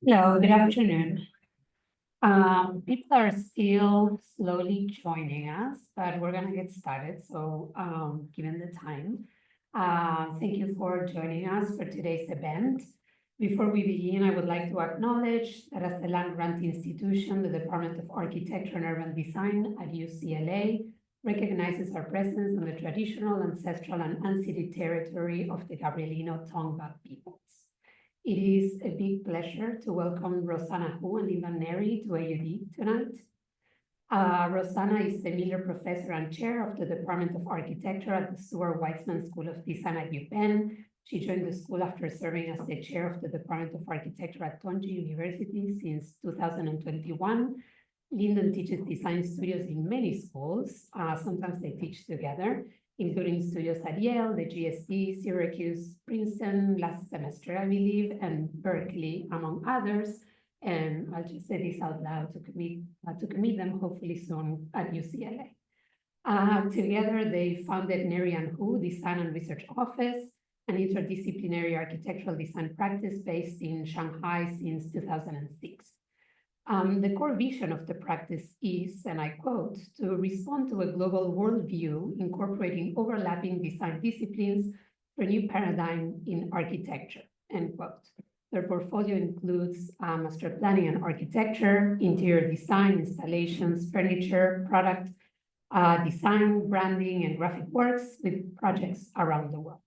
Hello, good afternoon. People are still slowly joining us, but we're going to get started. So, given the time, thank you for joining us for today's event. Before we begin, I would like to acknowledge that as the land-grant institution, the Department of Architecture and Urban Design at UCLA recognizes our presence on the traditional, ancestral, and unceded territory of the Gabrielino Tongva peoples. It is a big pleasure to welcome Rossana and Lyndon Neri to AUD tonight. Rossana is the Miller Professor and Chair of the Department of Architecture at the Stuart Weitzman School of Design at UPenn. She joined the school after serving as the Chair of the Department of Architecture at Tonji University since 2021. Lyndon teaches design studios in many schools. Sometimes they teach together, including studios at Yale, the GSD, Syracuse, Princeton, last semester, I believe, and Berkeley, among others. And I'll just say this out loud to commit them hopefully soon at UCLA. Together, they founded Neri and Hu Design and Research Office, an interdisciplinary architectural design practice based in Shanghai since 2006. The core vision of the practice is, and I quote, to respond to a global worldview incorporating overlapping design disciplines for a new paradigm in architecture, end quote. Their portfolio includes master planning and architecture, interior design, installations, furniture, product design, branding, and graphic works with projects around the world.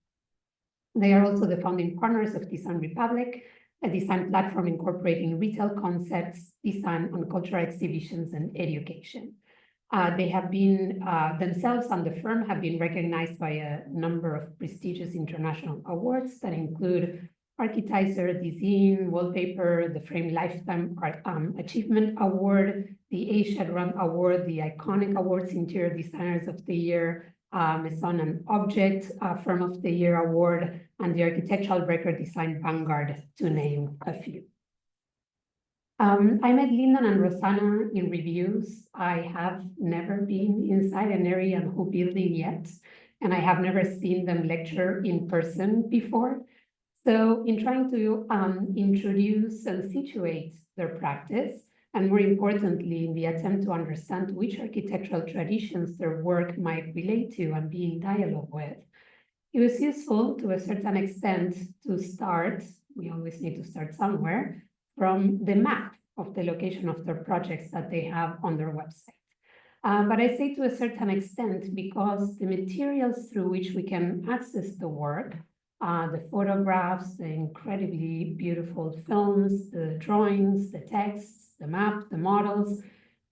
They are also the founding partners of Design Republic, a design platform incorporating retail concepts, design and cultural exhibitions, and education. They have been, themselves and the firm have been recognized by a number of prestigious international awards that include Architizer, Design, Wallpaper, the Frame Lifetime Achievement Award, the Asia Run Award, the Iconic Awards Interior Designers of the Year, Maison and Object Firm of the Year Award, and the Architectural Record Design Vanguard, to name a few. I met Lyndon and Rossana in reviews. I have never been inside a Neri and Hu building yet, and I have never seen them lecture in person before. So in trying to introduce and situate their practice, and more importantly, in the attempt to understand which architectural traditions their work might relate to and be in dialogue with, it was useful to a certain extent to start, we always need to start somewhere, from the map of the location of their projects that they have on their website. But I say to a certain extent because the materials through which we can access the work, the photographs, the incredibly beautiful films, the drawings, the texts, the map, the models,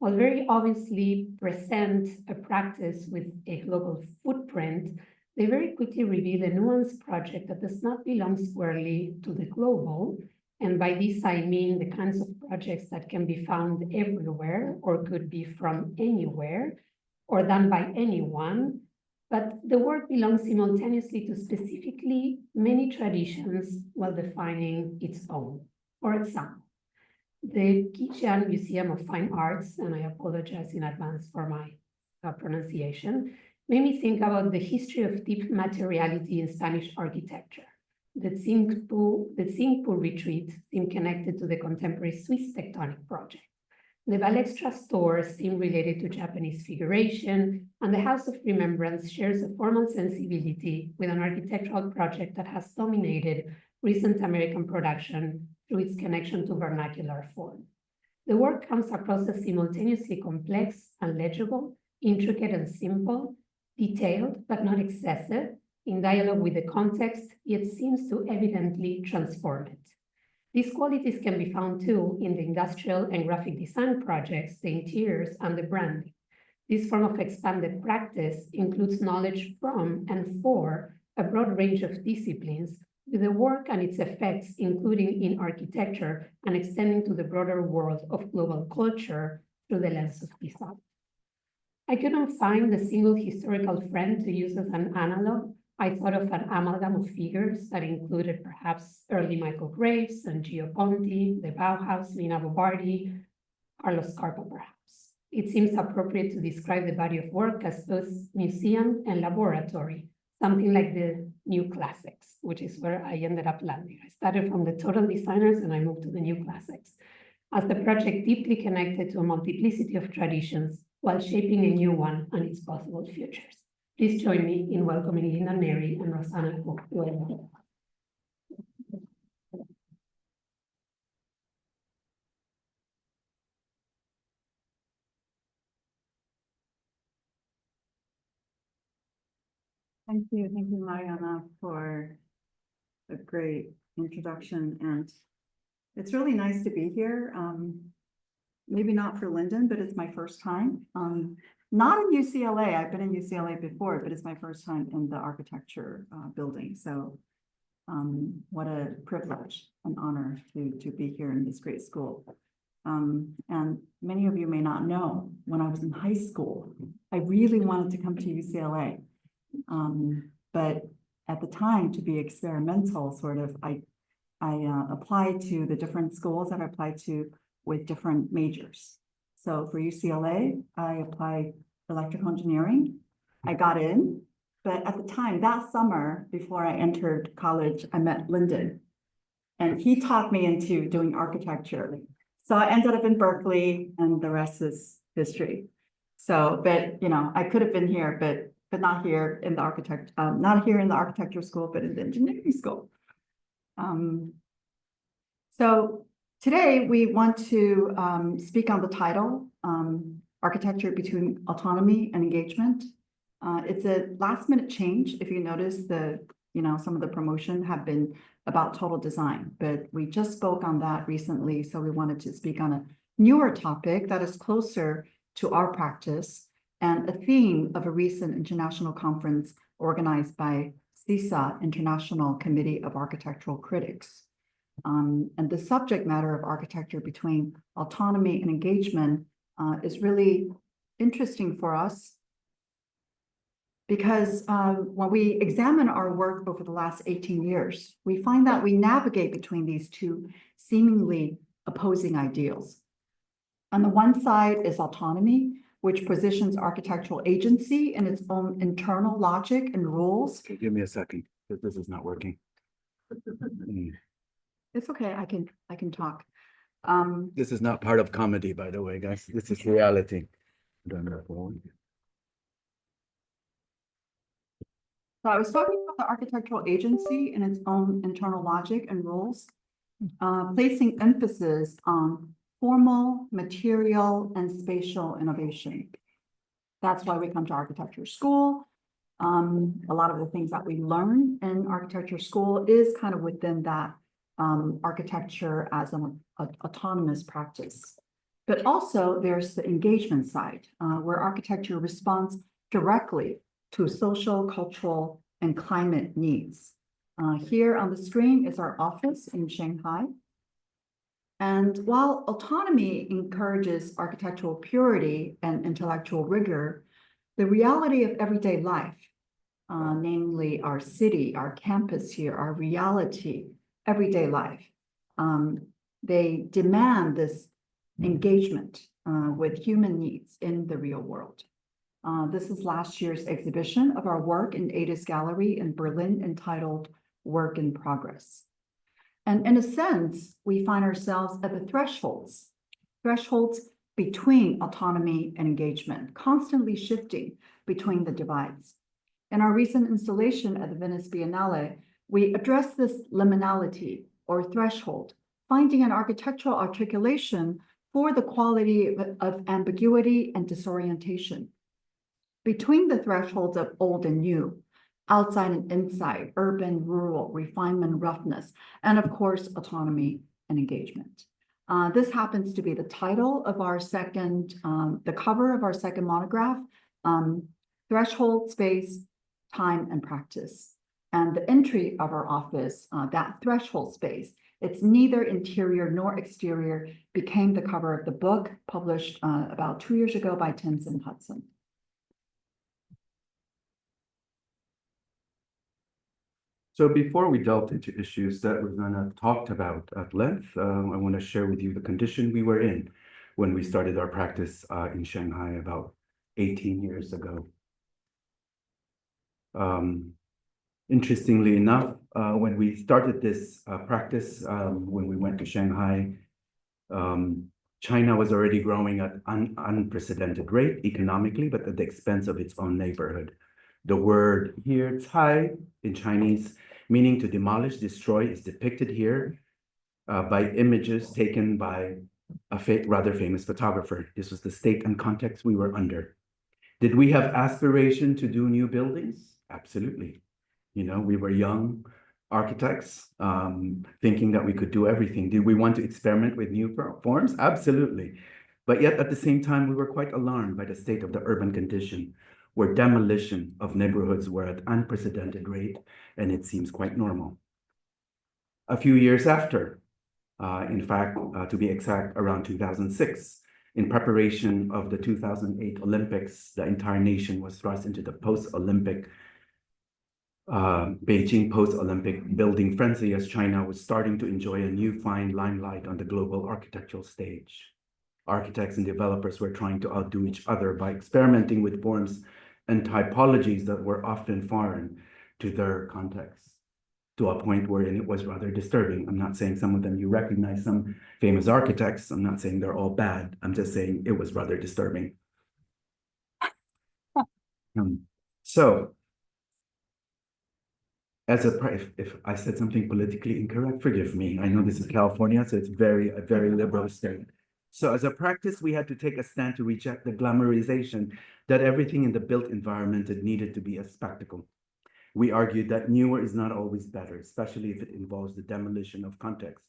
will very obviously present a practice with a global footprint. They very quickly reveal a nuanced project that does not belong squarely to the global. And by this, I mean the kinds of projects that can be found everywhere or could be from anywhere or done by anyone. But the work belongs simultaneously to specifically many traditions while defining its own. For example, the Qijian Museum of Fine Arts, and I apologize in advance for my pronunciation, made me think about the history of deep materiality in Spanish architecture. The Tsingpo retreat seemed connected to the contemporary Swiss tectonic project. The Balextra store seemed related to Japanese figuration, and the House of Remembrance shares a formal sensibility with an architectural project that has dominated recent American production through its connection to vernacular form. The work comes across as simultaneously complex and legible, intricate and simple, detailed but not excessive, in dialogue with the context, yet seems to evidently transform it. These qualities can be found too in the industrial and graphic design projects, the interiors, and the branding. This form of expanded practice includes knowledge from and for a broad range of disciplines, with the work and its effects, including in architecture and extending to the broader world of global culture through the lens of design. I couldn't find a single historical friend to use as an analog. I thought of an amalgam of figures that included perhaps early Michael Graves and Gio Ponti, the Bauhaus, Lina Bobardi, Carlos Scarpa perhaps. It seems appropriate to describe the body of work as both museum and laboratory, something like the new classics, which is where I ended up landing. I started from the total designers and I moved to the new classics, as the project deeply connected to a multiplicity of traditions while shaping a new one and its possible futures. Please join me in welcoming Lyndon, Neri, and Rossana. Thank you, Mariana, for a great introduction. And it's really nice to be here. Maybe not for Lyndon, but it's my first time. Not in UCLA. I've been in UCLA before, but it's my first time in the architecture building. So what a privilege and honor to be here in this great school. And many of you may not know, when I was in high school, I really wanted to come to UCLA. But at the time, to be experimental, sort of, I applied to the different schools that I applied to with different majors. So for UCLA, I applied electrical engineering. I got in, but at the time, that summer, before I entered college, I met Lyndon, and he taught me into doing architecture. So I ended up in Berkeley, and the rest is history. So, but you know, I could have been here, but not here in the architecture school, but in the engineering school. So today we want to speak on the title, Architecture Between Autonomy and Engagement. It's a last-minute change. If you notice, some of the promotion have been about total design, but we just spoke on that recently, so we wanted to speak on a newer topic that is closer to our practice and a theme of a recent international conference organized by CISA, International Committee of Architectural Critics. And the subject matter of architecture between autonomy and engagement is really interesting for us because when we examine our work over the last 18 years, we find that we navigate between these two seemingly opposing ideals. On the one side is autonomy, which positions architectural agency in its own internal logic and rules. Okay, give me a second, because this is not working. It's okay, I can talk. This is not part of comedy, by the way, guys. This is reality. So I was talking about the architectural agency and its own internal logic and rules, placing emphasis on formal, material, and spatial innovation. That's why we come to architecture school. A lot of the things that we learn in architecture school is kind of within that architecture as an autonomous practice. But also there's the engagement side, where architecture responds directly to social, cultural, and climate needs. Here on the screen is our office in Shanghai. And while autonomy encourages architectural purity and intellectual rigor, the reality of everyday life, namely our city, our campus here, our reality, everyday life, they demand this engagement with human needs in the real world. This is last year's exhibition of our work in Ada's Gallery in Berlin entitled Work in Progress. And in a sense, we find ourselves at the thresholds between autonomy and engagement, constantly shifting between the divides. In our recent installation at the Venice Biennale, we address this liminality or threshold, finding an architectural articulation for the quality of ambiguity and disorientation between the thresholds of old and new, outside and inside, urban, rural, refinement, roughness, and of course, autonomy and engagement. This happens to be the title of our second, the cover of our second monograph, Threshold, Space, Time, and Practice. And the entry of our office, that threshold space, it's neither interior nor exterior, became the cover of the book published about 2 years ago by Tenets and Hudson. So before we delved into issues that Rossana talked about at length, I want to share with you the condition we were in when we started our practice in Shanghai about 18 years ago. Interestingly enough, when we started this practice, when we went to Shanghai, China was already growing at an unprecedented rate economically, but at the expense of its own neighborhood. The word here, "cai," in Chinese, meaning to demolish, destroy, is depicted here by images taken by a rather famous photographer. This was the state and context we were under. Did we have aspiration to do new buildings? Absolutely. You know, we were young architects, thinking that we could do everything. Did we want to experiment with new forms? Absolutely. But yet at the same time, we were quite alarmed by the state of the urban condition, where demolition of neighborhoods were at unprecedented rate, and it seems quite normal. A few years after, in fact, to be exact, around 2006, in preparation of the 2008 Olympics, the entire nation was thrust into the post-Olympic Beijing post-Olympic building frenzy as China was starting to enjoy a new fine limelight on the global architectural stage. Architects and developers were trying to outdo each other by experimenting with forms and typologies that were often foreign to their context, to a point wherein it was rather disturbing. I'm not saying some of them you recognize, some famous architects. I'm not saying they're all bad. I'm just saying it was rather disturbing. So, if I said something politically incorrect, forgive me. I know this is California, so it's a very liberal state. So as a practice, we had to take a stand to reject the glamorization that everything in the built environment had needed to be a spectacle. We argued that newer is not always better, especially if it involves the demolition of context,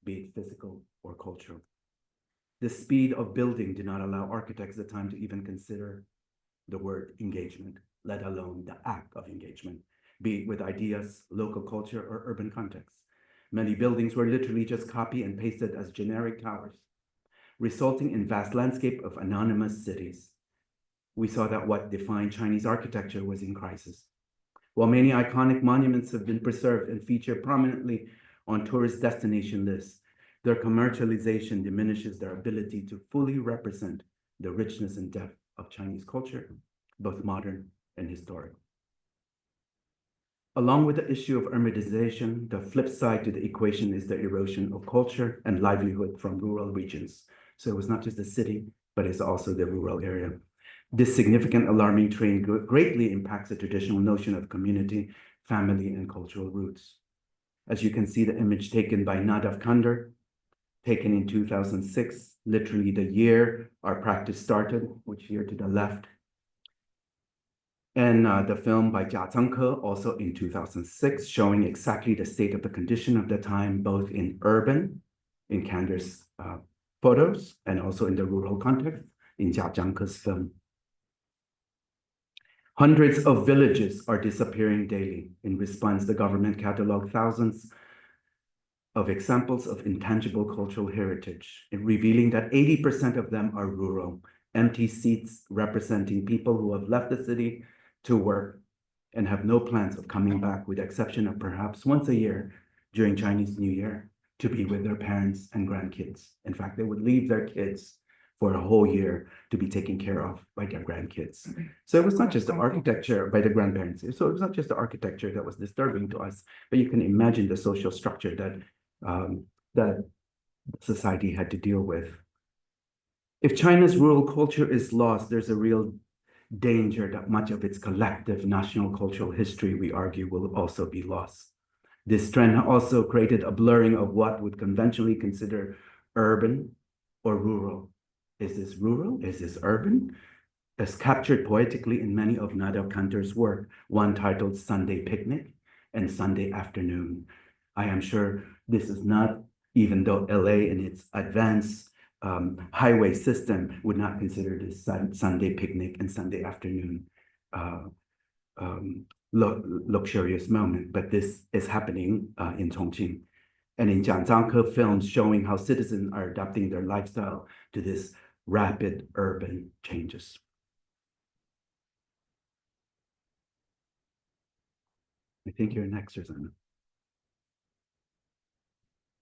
be it physical or cultural. The speed of building did not allow architects the time to even consider the word engagement, let alone the act of engagement, be it with ideas, local culture, or urban context. Many buildings were literally just copy and pasted as generic towers, resulting in vast landscape of anonymous cities. We saw that what defined Chinese architecture was in crisis. While many iconic monuments have been preserved and feature prominently on tourist destination lists, their commercialization diminishes their ability to fully represent the richness and depth of Chinese culture, both modern and historic. Along with the issue of urbanization, the flip side to the equation is the erosion of culture and livelihood from rural regions. So it was not just the city, but it's also the rural area. This significant alarming trend greatly impacts the traditional notion of community, family, and cultural roots. As you can see, the image taken by Nadav Kandar, taken in 2006, literally the year our practice started, which here to the left. And the film by Jia Zhengke, also in 2006, showing exactly the state of the condition of the time, both in urban, in Kandar's photos, and also in the rural context, in Jia Zhengke's film. Hundreds of villages are disappearing daily. In response, the government cataloged thousands of examples of intangible cultural heritage, revealing that 80% of them are rural, empty seats representing people who have left the city to work and have no plans of coming back, with the exception of perhaps once a year during Chinese New Year to be with their parents and grandkids. In fact, they would leave their kids for a whole year to be taken care of by their grandkids. So it was not just the architecture by the grandparents. So it was not just the architecture that was disturbing to us, but you can imagine the social structure that society had to deal with. If China's rural culture is lost, there's a real danger that much of its collective national cultural history, we argue, will also be lost. This trend also created a blurring of what would conventionally consider urban or rural. Is this rural? Is this urban? As captured poetically in many of Nadav Kantar's work, one titled Sunday Picnic and Sunday Afternoon. I am sure this is not, even though LA in its advanced highway system would not consider this Sunday Picnic and Sunday Afternoon luxurious moment, but this is happening in Chongqing. And in Jia Zhengke films showing how citizens are adapting their lifestyle to this rapid urban changes. I think you're next, Rossana.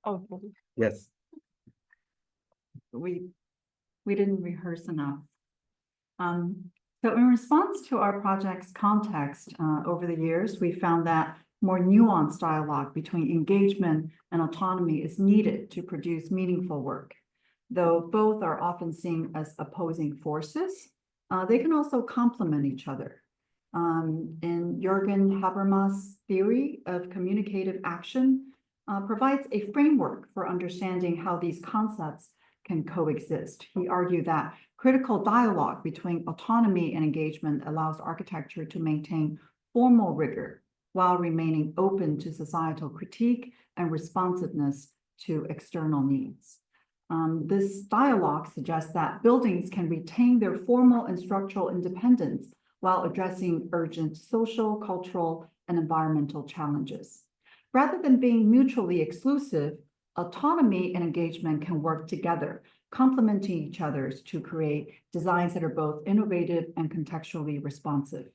Oh, Yes. we didn't rehearse enough. So in response to our project's context over the years, we found that more nuanced dialogue between engagement and autonomy is needed to produce meaningful work. Though both are often seen as opposing forces, they can also complement each other. In Jürgen Habermas' theory of communicative action provides a framework for understanding how these concepts can coexist. He argued that critical dialogue between autonomy and engagement allows architecture to maintain formal rigor while remaining open to societal critique and responsiveness to external needs. This dialogue suggests that buildings can retain their formal and structural independence while addressing urgent social, cultural, and environmental challenges. Rather than being mutually exclusive, autonomy and engagement can work together, complementing each other to create designs that are both innovative and contextually responsive.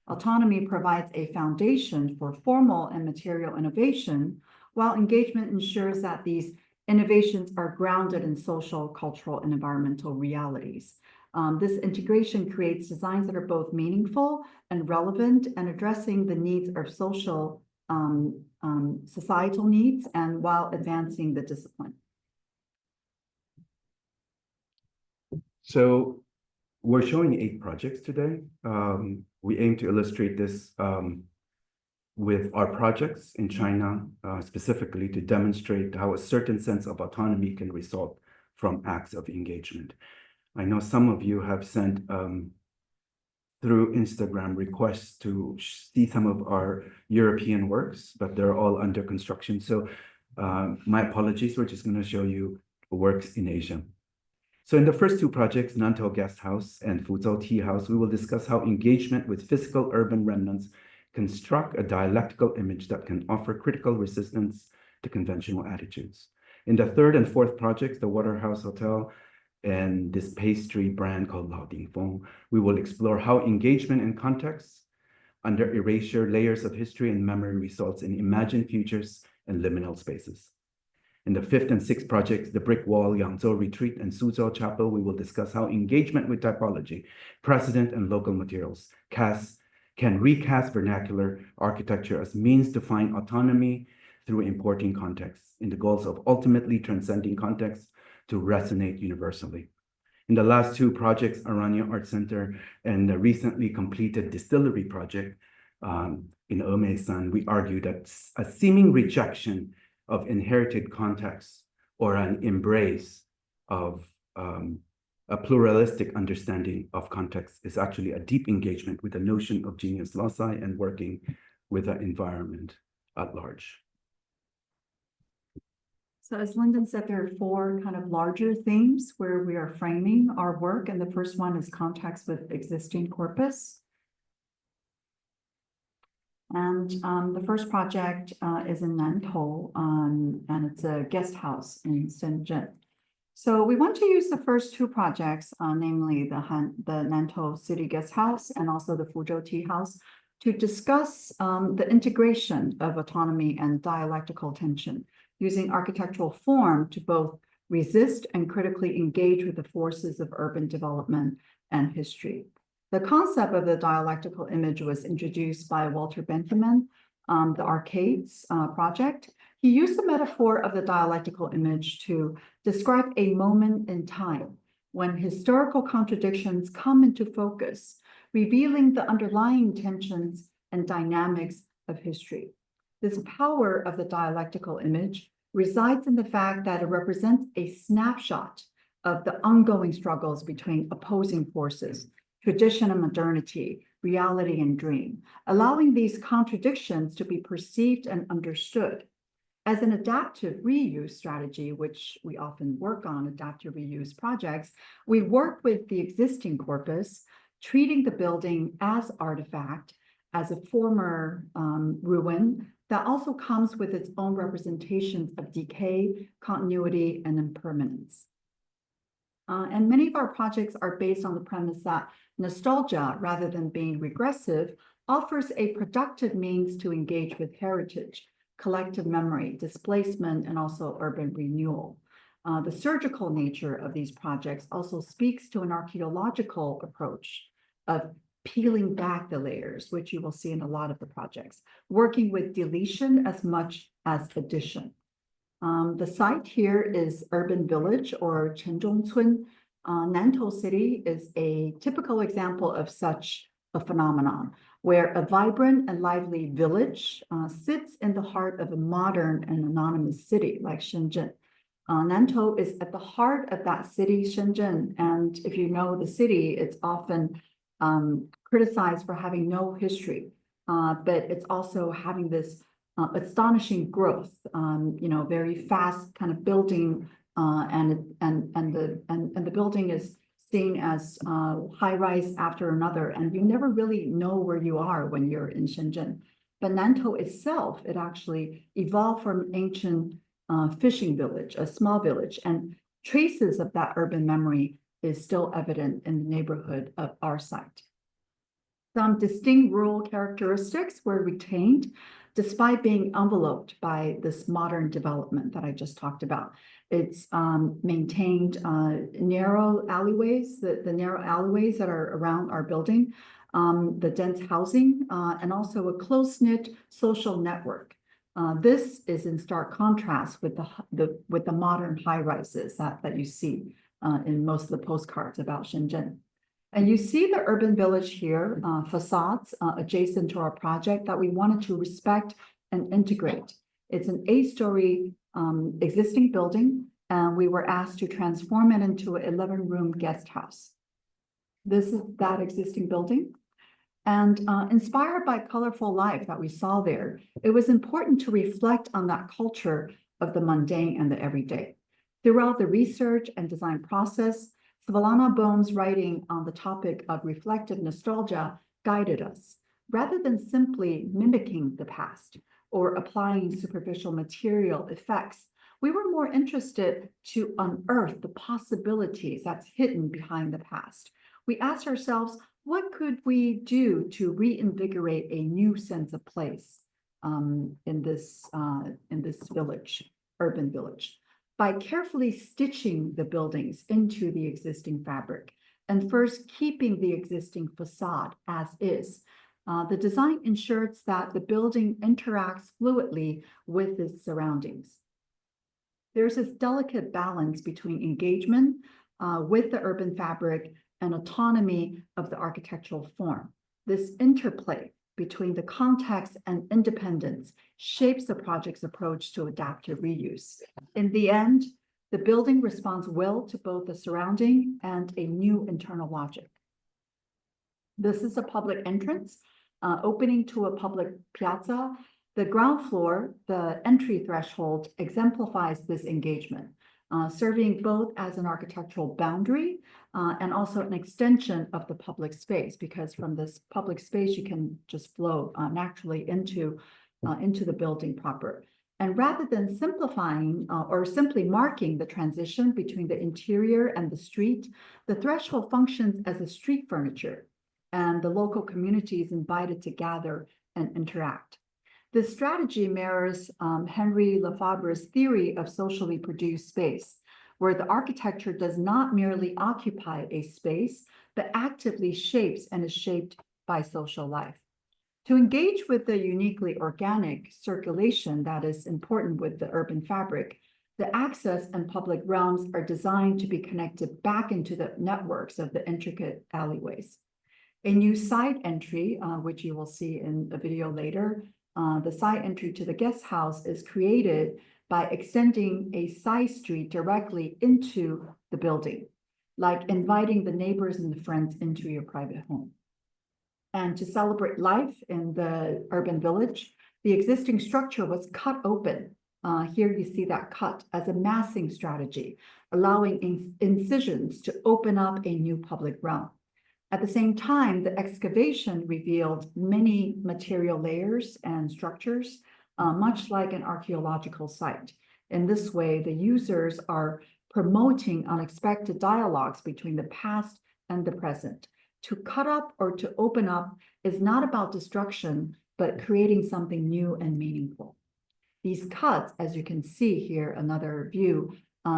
Autonomy provides a foundation for formal and material innovation, while engagement ensures that these innovations are grounded in social, cultural, and environmental realities. This integration creates designs that are both meaningful and relevant and addressing the needs of social, societal needs, and while advancing the discipline. So we're showing 8 projects today. We aim to illustrate this with our projects in China, specifically to demonstrate how a certain sense of autonomy can result from acts of engagement. I know some of you have sent through Instagram requests to see some of our European works, but they're all under construction. So my apologies, we're just going to show you works in Asia. So in the first 2 projects, Nantou Guest House and Fuzhou Tea House, we will discuss how engagement with physical urban remnants construct a dialectical image that can offer critical resistance to conventional attitudes. In the 3rd and 4th projects, the Waterhouse Hotel and this pastry brand called Lao Ding Feng, we will explore how engagement and context under erasure, layers of history and memory results in imagined futures and liminal spaces. In the 5th and 6th projects, the Brick Wall, Yangzhou Retreat, and Suzhou Chapel, we will discuss how engagement with typology, precedent, and local materials can recast vernacular architecture as means to find autonomy through importing context, in the goals of ultimately transcending context to resonate universally. In the last 2 projects, Aranya Art Center and the recently completed distillery project in Emeisan, we argue that a seeming rejection of inherited context or an embrace of a pluralistic understanding of context is actually a deep engagement with the notion of genius loci and working with the environment at large. So as Lyndon said, there are 4 kind of larger themes where we are framing our work, and the first one is context with existing corpus. And the first project is in Nantou, and it's a guest house in Shenzhen. So we want to use the first 2 projects, namely the Nantou City Guest House and also the Fuzhou Tea House, to discuss the integration of autonomy and dialectical tension, using architectural form to both resist and critically engage with the forces of urban development and history. The concept of the dialectical image was introduced by Walter Benjamin, the Arcades project. He used the metaphor of the dialectical image to describe a moment in time when historical contradictions come into focus, revealing the underlying tensions and dynamics of history. This power of the dialectical image resides in the fact that it represents a snapshot of the ongoing struggles between opposing forces, tradition and modernity, reality and dream, allowing these contradictions to be perceived and understood. As an adaptive reuse strategy, which we often work on, adaptive reuse projects, we work with the existing corpus, treating the building as artifact, as a former ruin that also comes with its own representations of decay, continuity, and impermanence. And many of our projects are based on the premise that nostalgia, rather than being regressive, offers a productive means to engage with heritage, collective memory, displacement, and also urban renewal. The surgical nature of these projects also speaks to an archaeological approach, of peeling back the layers, which you will see in a lot of the projects, working with deletion as much as addition. The site here is Urban Village or Chenzhongcun. Nantou City is a typical example of such a phenomenon, where a vibrant and lively village sits in the heart of a modern and anonymous city like Shenzhen. Nantou is at the heart of that city, Shenzhen, and if you know the city, it's often criticized for having no history, but it's also having this astonishing growth, very fast kind of building, and the building is seen as high rise after another, and you never really know where you are when you're in Shenzhen. But Nantou itself, it actually evolved from an ancient fishing village, a small village, and traces of that urban memory is still evident in the neighborhood of our site. Some distinct rural characteristics were retained despite being enveloped by this modern development that I just talked about. It's maintained narrow alleyways, the narrow alleyways that are around our building, the dense housing, and also a close-knit social network. This is in stark contrast with the modern high-rises that you see in most of the postcards about Shenzhen. And you see the urban village here, facades adjacent to our project that we wanted to respect and integrate. It's an 8-story existing building, and we were asked to transform it into an 11-room guest house. This is that existing building. And inspired by colorful life that we saw there, it was important to reflect on that culture of the mundane and the everyday. Throughout the research and design process, Svetlana Bohm's writing on the topic of reflective nostalgia guided us. Rather than simply mimicking the past or applying superficial material effects, we were more interested to unearth the possibilities that's hidden behind the past. We asked ourselves, what could we do to reinvigorate a new sense of place in this village, urban village? By carefully stitching the buildings into the existing fabric and first keeping the existing facade as is, the design ensures that the building interacts fluidly with its surroundings. There's this delicate balance between engagement with the urban fabric and autonomy of the architectural form. This interplay between the context and independence shapes the project's approach to adaptive reuse. In the end, the building responds well to both the surrounding and a new internal logic. This is a public entrance opening to a public piazza. The ground floor, the entry threshold, exemplifies this engagement, serving both as an architectural boundary and also an extension of the public space, because from this public space, you can just flow naturally into the building proper. And rather than simplifying or simply marking the transition between the interior and the street, the threshold functions as a street furniture, and the local community is invited to gather and interact. This strategy mirrors Henry Lefebvre's theory of socially produced space, where the architecture does not merely occupy a space, but actively shapes and is shaped by social life. To engage with the uniquely organic circulation that is important with the urban fabric, the access and public realms are designed to be connected back into the networks of the intricate alleyways. A new side entry, which you will see in a video later, the side entry to the guest house is created by extending a side street directly into the building, like inviting the neighbors and the friends into your private home. And to celebrate life in the urban village, the existing structure was cut open. Here you see that cut as a massing strategy, allowing incisions to open up a new public realm. At the same time, the excavation revealed many material layers and structures, much like an archaeological site. In this way, the users are promoting unexpected dialogues between the past and the present. To cut up or to open up is not about destruction, but creating something new and meaningful. These cuts, as you can see here, another view,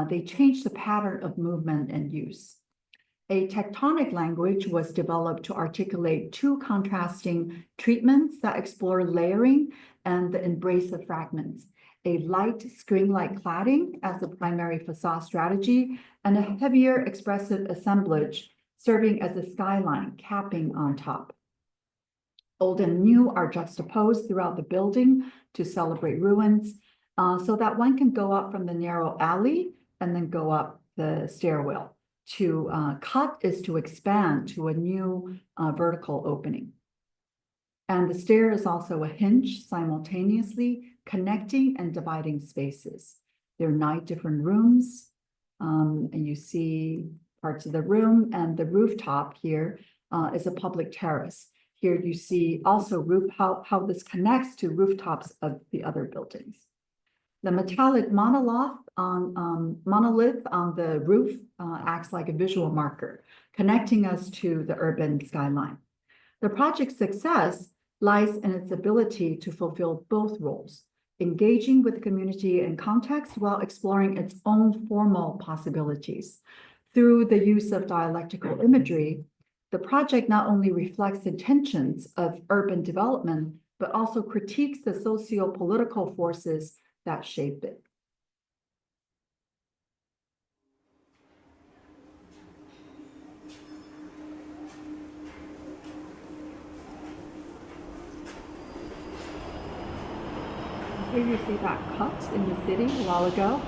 they change the pattern of movement and use. A tectonic language was developed to articulate two contrasting treatments that explore layering and the embrace of fragments. A light screen-like cladding as a primary facade strategy, and a heavier expressive assemblage serving as a skyline capping on top. Old and new are juxtaposed throughout the building to celebrate ruins, so that one can go up from the narrow alley and then go up the stairwell. To cut is to expand to a new vertical opening. And the stair is also a hinge, simultaneously connecting and dividing spaces. There are 9 different rooms, and you see parts of the room, and the rooftop here is a public terrace. Here you see also how this connects to rooftops of the other buildings. The metallic monolith on the roof acts like a visual marker, connecting us to the urban skyline. The project's success lies in its ability to fulfill both roles, engaging with the community and context while exploring its own formal possibilities. Through the use of dialectical imagery, the project not only reflects the tensions of urban development, but also critiques the socio-political forces that shape it. Here you see that cut in the city a while ago,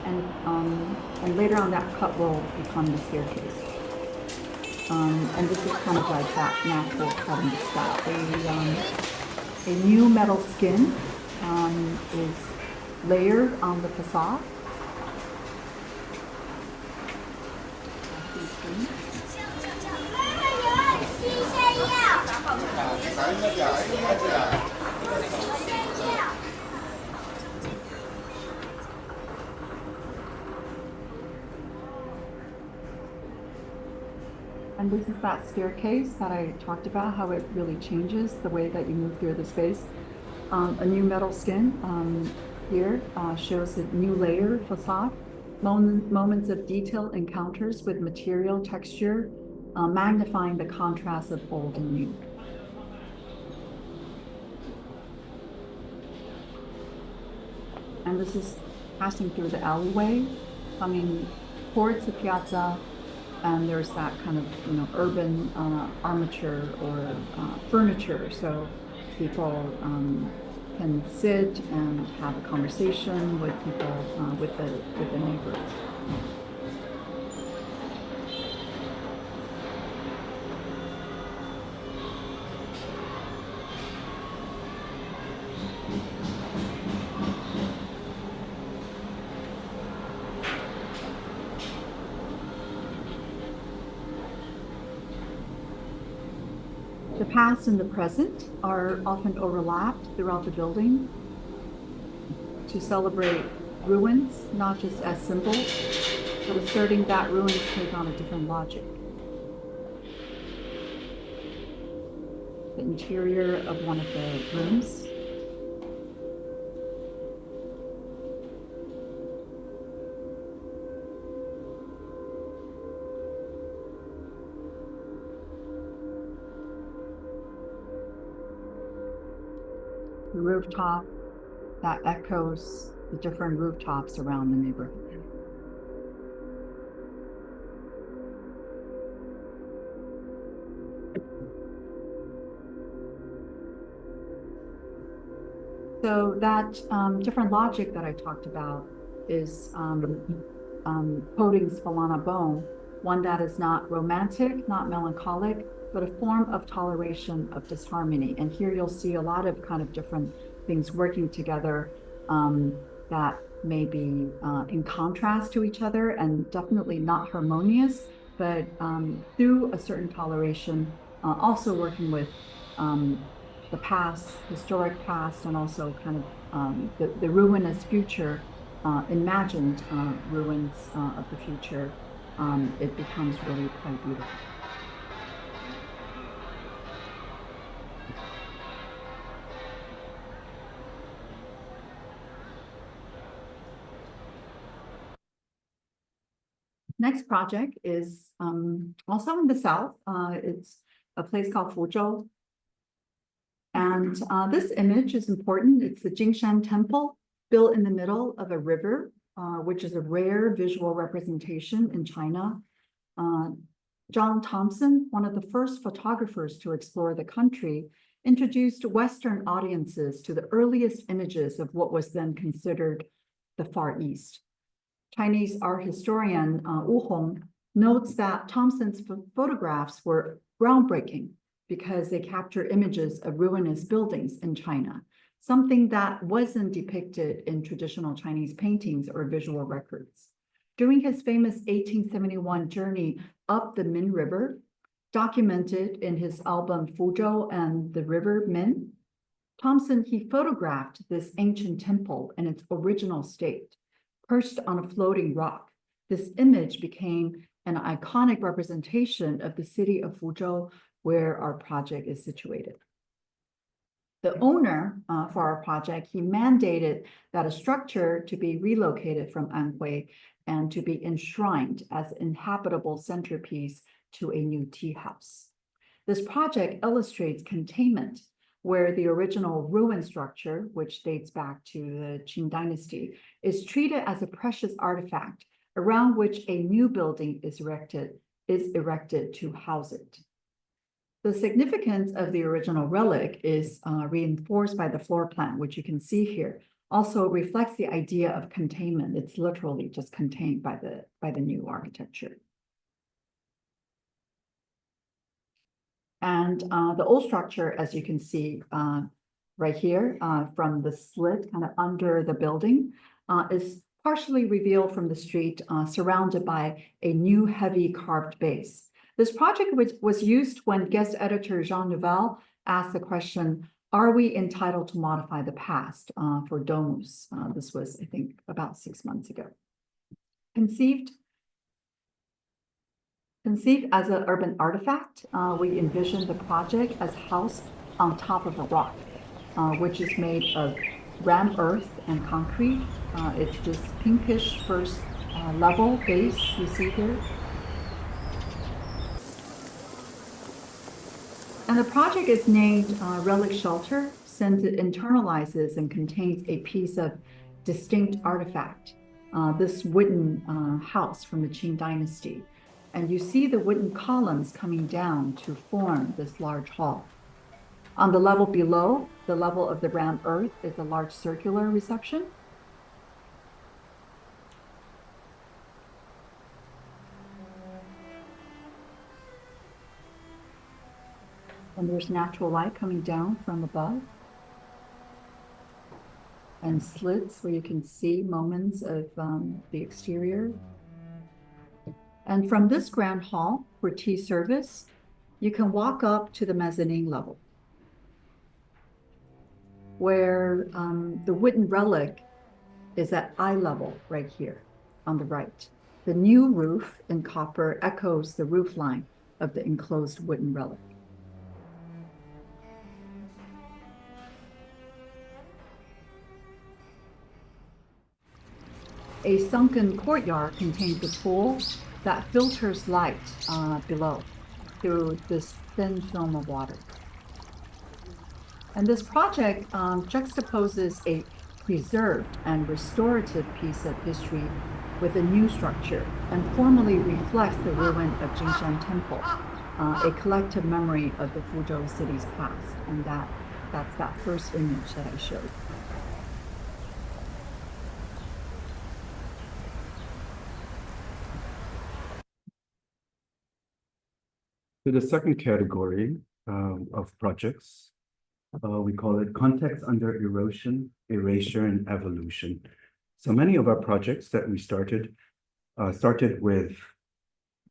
and later on that cut will become the staircase. And this is kind of like that natural cutting style. A new metal skin is layered on the facade. And this is that staircase that I talked about, how it really changes the way that you move through the space. A new metal skin here shows a new layer facade, moments of detailed encounters with material texture, magnifying the contrast of old and new. And this is passing through the alleyway, coming towards the piazza, and there's that kind of, urban armature or furniture, so people can sit and have a conversation with people, with the neighbors. The past and the present are often overlapped throughout the building to celebrate ruins, not just as symbols, but asserting that ruins take on a different logic. The interior of one of the rooms. The rooftop that echoes the different rooftops around the neighborhood. So that different logic that I talked about is Poting's Falana Bone, one that is not romantic, not melancholic, but a form of toleration of disharmony. And here you'll see a lot of kind of different things working together that may be in contrast to each other and definitely not harmonious, but through a certain toleration, also working with the past, historic past, and also kind of the ruinous future, imagined ruins of the future. It becomes really quite beautiful. next project is also in the south. It's a place called Fuzhou. And this image is important. It's the Jingshan Temple, built in the middle of a river, which is a rare visual representation in China. John Thompson, one of the first photographers to explore the country, introduced Western audiences to the earliest images of what was then considered the Far East. Chinese art historian Wu Hong notes that Thompson's photographs were groundbreaking because they capture images of ruinous buildings in China, something that wasn't depicted in traditional Chinese paintings or visual records. During his famous 1871 journey up the Min River, documented in his album Fuzhou and the River Min, Thompson, he photographed this ancient temple in its original state, perched on a floating rock. This image became an iconic representation of the city of Fuzhou, where our project is situated. The owner for our project, he mandated that a structure to be relocated from Anhui and to be enshrined as an inhabitable centerpiece to a new tea house. This project illustrates containment, where the original ruin structure, which dates back to the Qing dynasty, is treated as a precious artifact around which a new building is erected to house it. The significance of the original relic is reinforced by the floor plan, which you can see here. Also reflects the idea of containment. It's literally just contained by the new architecture. And the old structure, as you can see right here, from the slit kind of under the building, is partially revealed from the street, surrounded by a new heavy carved base. This project was used when guest editor Jean Nouvel asked the question, are we entitled to modify the past for Domus? This was, I think, about 6 months ago. Conceived as an urban artifact, we envisioned the project as housed on top of a rock, which is made of rammed earth and concrete. It's this pinkish first level base you see here. And the project is named Relic Shelter since it internalizes and contains a piece of distinct artifact, this wooden house from the Qing dynasty. And you see the wooden columns coming down to form this large hall. On the level below, the level of the rammed earth, is a large circular reception. And there's natural light coming down from above. And slits where you can see moments of the exterior. And from this grand hall for tea service, you can walk up to the mezzanine level, where the wooden relic is at eye level right here on the right. The new roof in copper echoes the roof line of the enclosed wooden relic. A sunken courtyard contains a pool that filters light below through this thin film of water. And this project juxtaposes a preserved and restorative piece of history with a new structure and formally reflects the ruin of Jingshan Temple, a collective memory of the Fuzhou city's past. And that's that first image that I showed. To the second category of projects, we call it context under erosion, erasure, and evolution. So many of our projects that we started with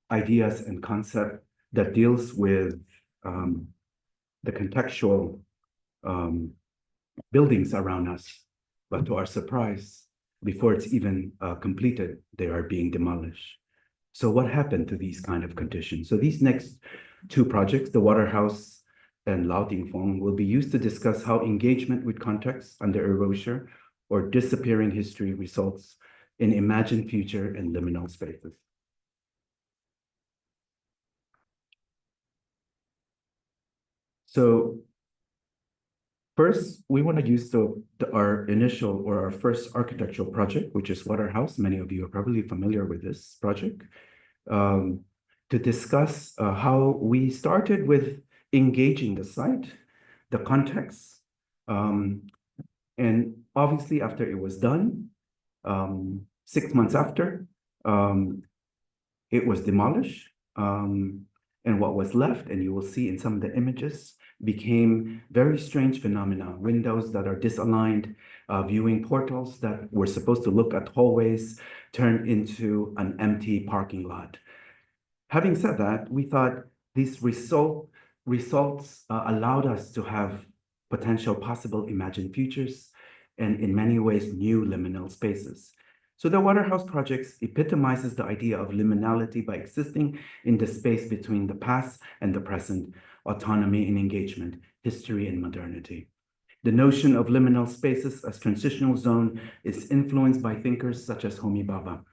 ideas and concept that deals with the contextual buildings around us, but to our surprise, before it's even completed, they are being demolished. So what happened to these kind of conditions? So these next two projects, the Waterhouse and Lao Dingfeng, will be used to discuss how engagement with context under erasure or disappearing history results in imagined future and liminal spaces. So first, we want to use our initial or our first architectural project, which is Waterhouse. Many of you are probably familiar with this project, to discuss how we started with engaging the site, the context, and obviously after it was done, 6 months after, it was demolished. And what was left, and you will see in some of the images, became very strange phenomena. Windows that are disaligned, viewing portals that were supposed to look at hallways turned into an empty parking lot. Having said that, we thought these results allowed us to have potential possible imagined futures and in many ways new liminal spaces. So the Waterhouse projects epitomizes the idea of liminality by existing in the space between the past and the present, autonomy and engagement, history and modernity. The notion of liminal spaces as transitional zone is influenced by thinkers such as Homi Bhabha,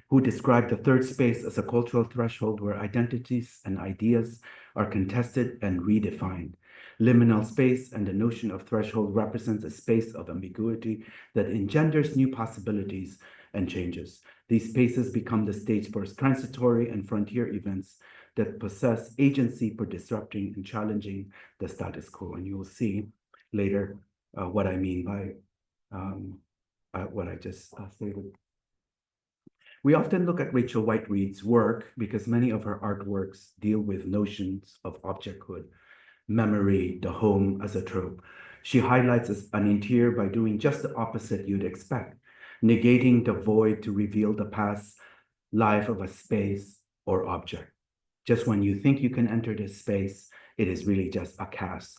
who described the third space as a cultural threshold where identities and ideas are contested and redefined. Liminal space and the notion of threshold represents a space of ambiguity that engenders new possibilities and changes. These spaces become the stage for transitory and frontier events that possess agency for disrupting and challenging the status quo. And you will see later what I mean by what I just stated. We often look at Rachel White-Read's work because many of her artworks deal with notions of objecthood, memory, the home as a trope. She highlights an interior by doing just the opposite you'd expect, negating the void to reveal the past life of a space or object. Just when you think you can enter this space, it is really just a cast,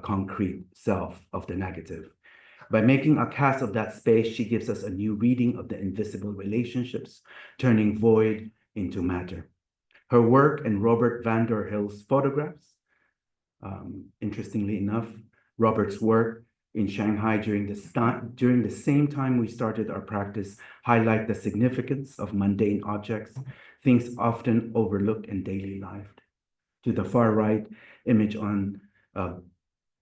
concrete self of the negative. By making a cast of that space, she gives us a new reading of the invisible relationships, turning void into matter. Her work and Robert Vanderhill's photographs, interestingly enough, Robert's work in Shanghai during the same time we started our practice highlight the significance of mundane objects, things often overlooked in daily life. To the far right, image on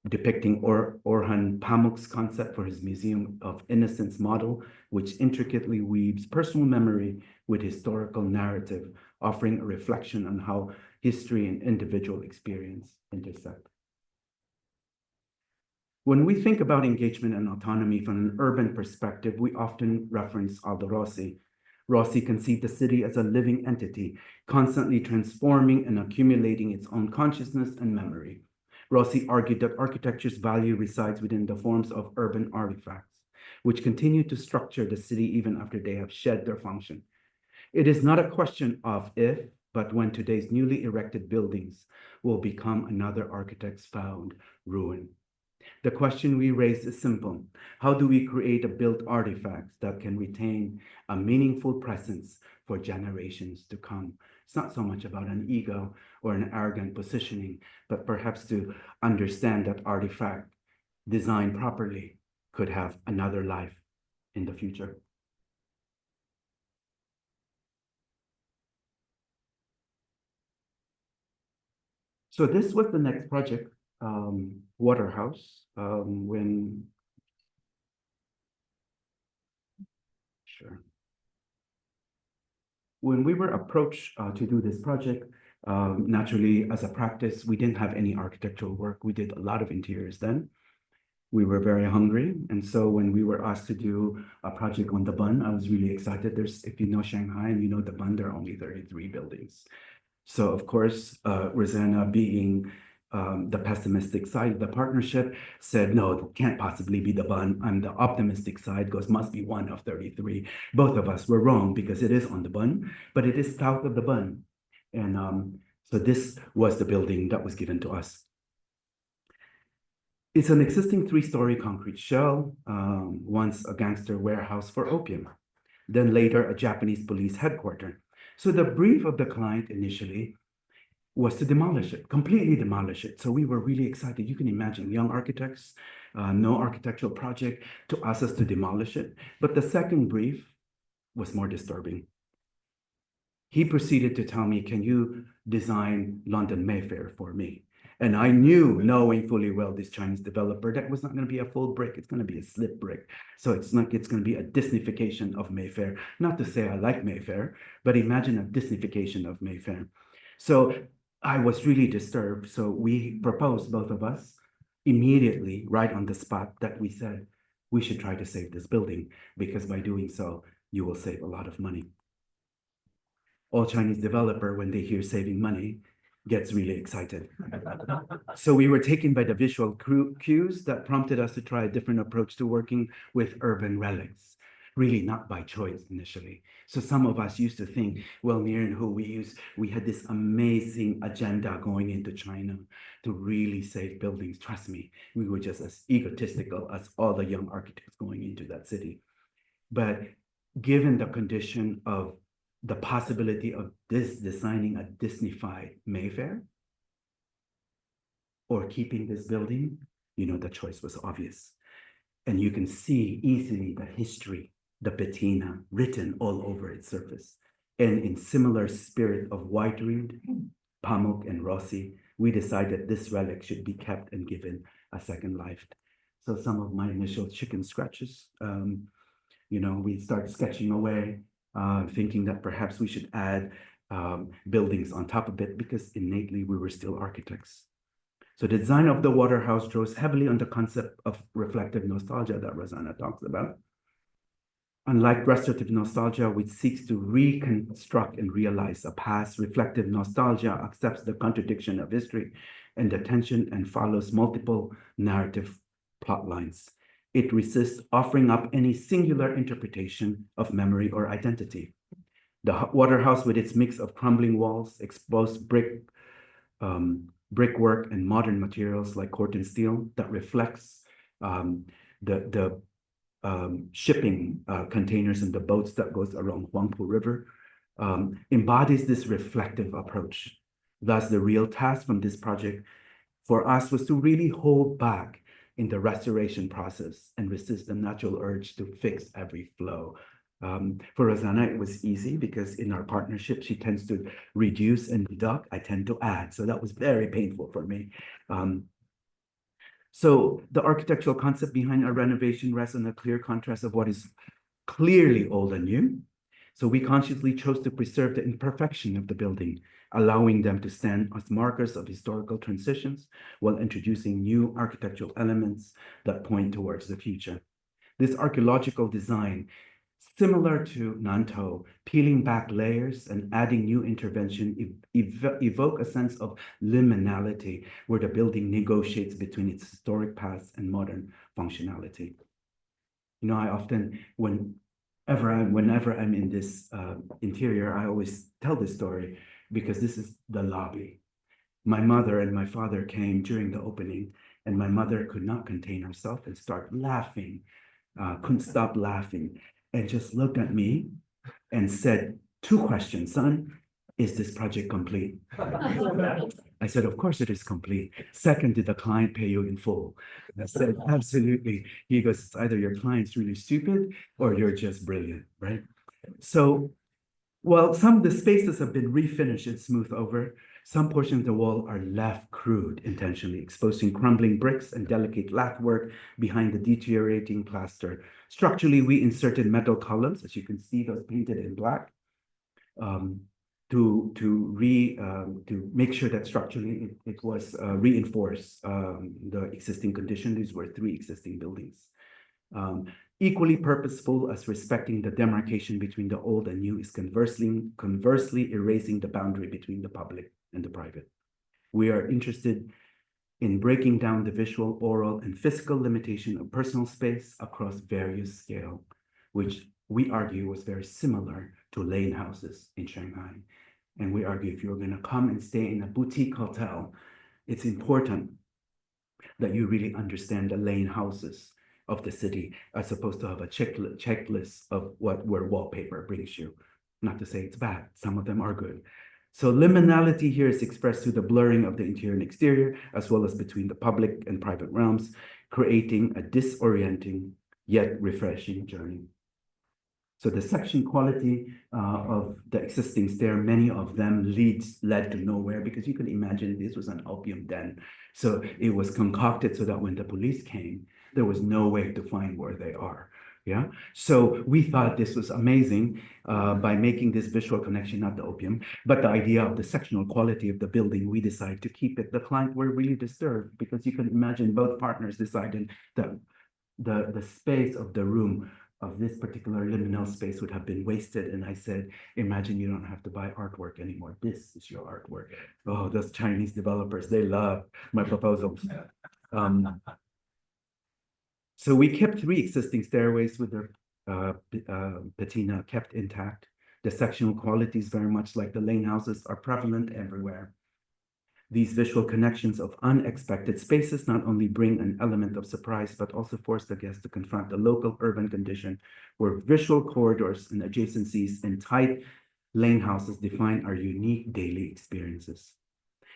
depicting Orhan Pamuk's concept for his Museum of Innocence model, which intricately weaves personal memory with historical narrative, offering a reflection on how history and individual experience intersect. When we think about engagement and autonomy from an urban perspective, we often reference Aldo Rossi. Rossi conceived the city as a living entity, constantly transforming and accumulating its own consciousness and memory. Rossi argued that architecture's value resides within the forms of urban artifacts, which continue to structure the city even after they have shed their function. It is not a question of if, but when today's newly erected buildings will become another architect's found ruin. The question we raise is simple. How do we create a built artifact that can retain a meaningful presence for generations to come? It's not so much about an ego or an arrogant positioning, but perhaps to understand that artifact designed properly could have another life in the future. So this was the next project, Waterhouse, when we were approached to do this project, naturally, as a practice, we didn't have any architectural work. We did a lot of interiors then. We were very hungry. And so when we were asked to do a project on the Bund, I was really excited. If you know Shanghai and you know the Bund, there are only 33 buildings. So of course, Rossana, being the pessimistic side of the partnership, said, no, it can't possibly be the Bund. I'm the optimistic side, goes, must be one of 33. Both of us were wrong because it is on the Bund, but it is south of the Bund. And so this was the building that was given to us. It's an existing 3-story concrete shell, once a gangster warehouse for opium, then later a Japanese police headquarters. So the brief of the client initially was to demolish it, completely demolish it. So we were really excited. You can imagine young architects, no architectural project, to ask us to demolish it. But the second brief was more disturbing. He proceeded to tell me, can you design London Mayfair for me? And I knew, knowing fully well this Chinese developer, that was not going to be a full brick. It's going to be a slip brick. So it's going to be a Disneyfication of Mayfair. Not to say I like Mayfair, but imagine a Disneyfication of Mayfair. So I was really disturbed. So we proposed, both of us, immediately, right on the spot, that we said, we should try to save this building, because by doing so, you will save a lot of money. All Chinese developer, when they hear saving money, gets really excited. So we were taken by the visual cues that prompted us to try a different approach to working with urban relics, really not by choice initially. So some of us used to think, well, Neri and who we had this amazing agenda going into China to really save buildings. Trust me, we were just as egotistical as all the young architects going into that city. But given the condition of the possibility of this designing a Disneyfied Mayfair or keeping this building, the choice was obvious. And you can see easily the history, the patina written all over its surface. And in similar spirit of White Reed, Pamuk, and Rossi, we decided this relic should be kept and given a second life. So some of my initial chicken scratches, we start sketching away, thinking that perhaps we should add buildings on top of it, because innately we were still architects. So the design of the Waterhouse draws heavily on the concept of reflective nostalgia that Rossana talks about. Unlike restorative nostalgia, which seeks to reconstruct and realize a past, reflective nostalgia accepts the contradiction of history and the tension and follows multiple narrative plot lines. It resists offering up any singular interpretation of memory or identity. The Waterhouse, with its mix of crumbling walls, exposed brickwork, and modern materials like corten steel that reflects the shipping containers and the boats that goes around Huangpu River, embodies this reflective approach. Thus, the real task from this project for us was to really hold back in the restoration process and resist the natural urge to fix every flow. For Rossana, it was easy because in our partnership, she tends to reduce and deduct. I tend to add. So that was very painful for me. So the architectural concept behind our renovation rests on a clear contrast of what is clearly old and new. So we consciously chose to preserve the imperfection of the building, allowing them to stand as markers of historical transitions while introducing new architectural elements that point towards the future. This archaeological design, similar to Nantou, peeling back layers and adding new intervention, evoke a sense of liminality where the building negotiates between its historic past and modern functionality. I often, whenever I'm in this interior, I always tell this story because this is the lobby. My mother and my father came during the opening, and my mother could not contain herself and started laughing, couldn't stop laughing, and just looked at me and said, 2 questions, son. Is this project complete? I said, of course it is complete. Second, did the client pay you in full? I said, absolutely. He goes, it's either your client's really stupid or you're just brilliant, right? So, while some of the spaces have been refinished and smoothed over, some portions of the wall are left crude intentionally, exposing crumbling bricks and delicate lathwork behind the deteriorating plaster. Structurally, we inserted metal columns, as you can see, those painted in black, to make sure that structurally it was reinforced the existing condition. These were 3 existing buildings. Equally purposeful as respecting the demarcation between the old and new is conversely erasing the boundary between the public and the private. We are interested in breaking down the visual, oral, and physical limitation of personal space across various scale, which we argue was very similar to lane houses in Shanghai. And we argue if you're going to come and stay in a boutique hotel, it's important that you really understand the lane houses of the city, as opposed to have a checklist of where wallpaper brings you. Not to say it's bad, some of them are good. So liminality here is expressed through the blurring of the interior and exterior, as well as between the public and private realms, creating a disorienting yet refreshing journey. So the section quality of the existing stair, many of them led to nowhere, because you can imagine this was an opium den. So it was concocted so that when the police came, there was no way to find where they are. Yeah. So we thought this was amazing by making this visual connection, not the opium, but the idea of the sectional quality of the building, we decided to keep it. The client were really disturbed, because you can imagine both partners decided that the space of the room of this particular liminal space would have been wasted. And I said, imagine you don't have to buy artwork anymore. This is your artwork. Oh, those Chinese developers, they love my proposals. So we kept 3 existing stairways with their patina kept intact. The sectional qualities, very much like the lane houses, are prevalent everywhere. These visual connections of unexpected spaces not only bring an element of surprise, but also force the guest to confront the local urban condition where visual corridors and adjacencies and tight lane houses define our unique daily experiences.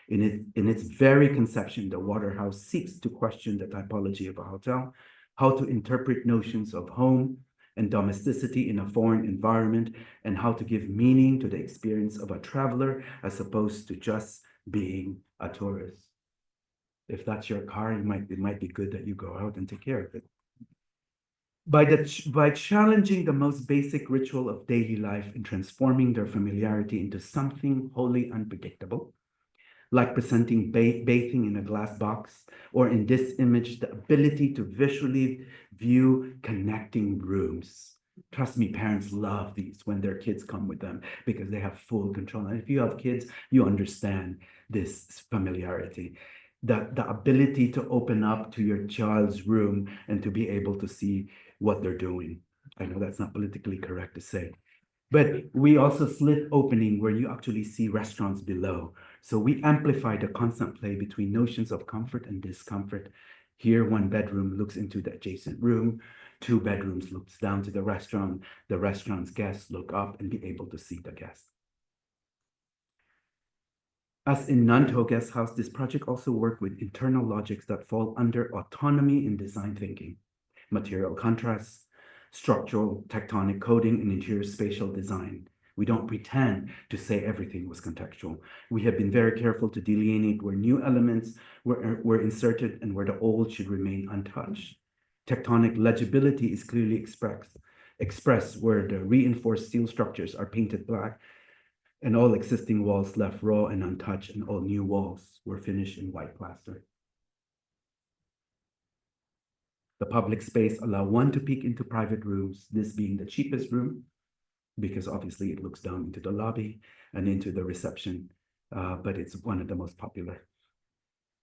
In its very conception, the Waterhouse seeks to question the typology of a hotel, how to interpret notions of home and domesticity in a foreign environment, and how to give meaning to the experience of a traveler as opposed to just being a tourist. If that's your car, it might be good that you go out and take care of it. By challenging the most basic ritual of daily life and transforming their familiarity into something wholly unpredictable, like presenting bathing in a glass box, or in this image, the ability to visually view connecting rooms. Trust me, parents love these when their kids come with them, because they have full control. And if you have kids, you understand this familiarity. The ability to open up to your child's room and to be able to see what they're doing. I know that's not politically correct to say. But we also slit opening where you actually see restaurants below. So we amplify the constant play between notions of comfort and discomfort. Here, 1 bedroom looks into the adjacent room, 2 bedrooms looks down to the restaurant's guests look up and be able to see the guests. As in Nantou Guest House, this project also worked with internal logics that fall under autonomy in design thinking, material contrasts, structural tectonic coding, and interior spatial design. We don't pretend to say everything was contextual. We have been very careful to delineate where new elements were inserted and where the old should remain untouched. Tectonic legibility is clearly expressed where the reinforced steel structures are painted black, and all existing walls left raw and untouched, and all new walls were finished in white plaster. The public space allow 1 to peek into private rooms, this being the cheapest room, because obviously it looks down into the lobby and into the reception, but it's one of the most popular.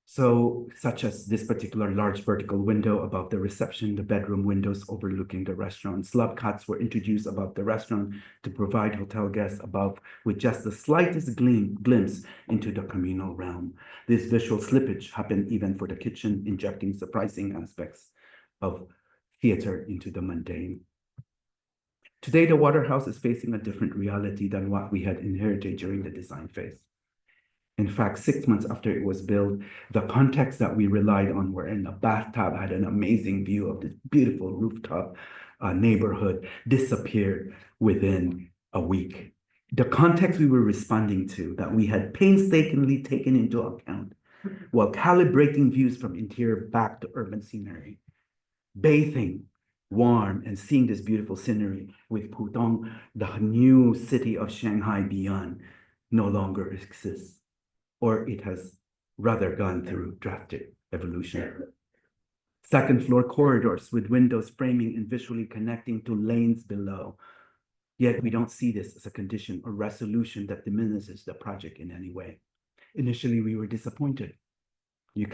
So, such as this particular large vertical window above the reception, the bedroom windows overlooking the restaurant. Slab cuts were introduced above the restaurant to provide hotel guests above with just the slightest glimpse into the communal realm. This visual slippage happened even for the kitchen, injecting surprising aspects of theater into the mundane. Today, the Waterhouse is facing a different reality than what we had inherited during the design phase. In fact, 6 months after it was built, the context that we relied on were in a bathtub, had an amazing view of this beautiful rooftop neighborhood, disappeared within a week. The context we were responding to, that we had painstakingly taken into account while calibrating views from interior back to urban scenery, bathing warm and seeing this beautiful scenery with Pudong, the new city of Shanghai beyond, no longer exists, or it has rather gone through drastic evolution. Second floor corridors with windows framing and visually connecting to lanes below. Yet we don't see this as a condition or resolution that diminishes the project in any way. Initially, we were disappointed.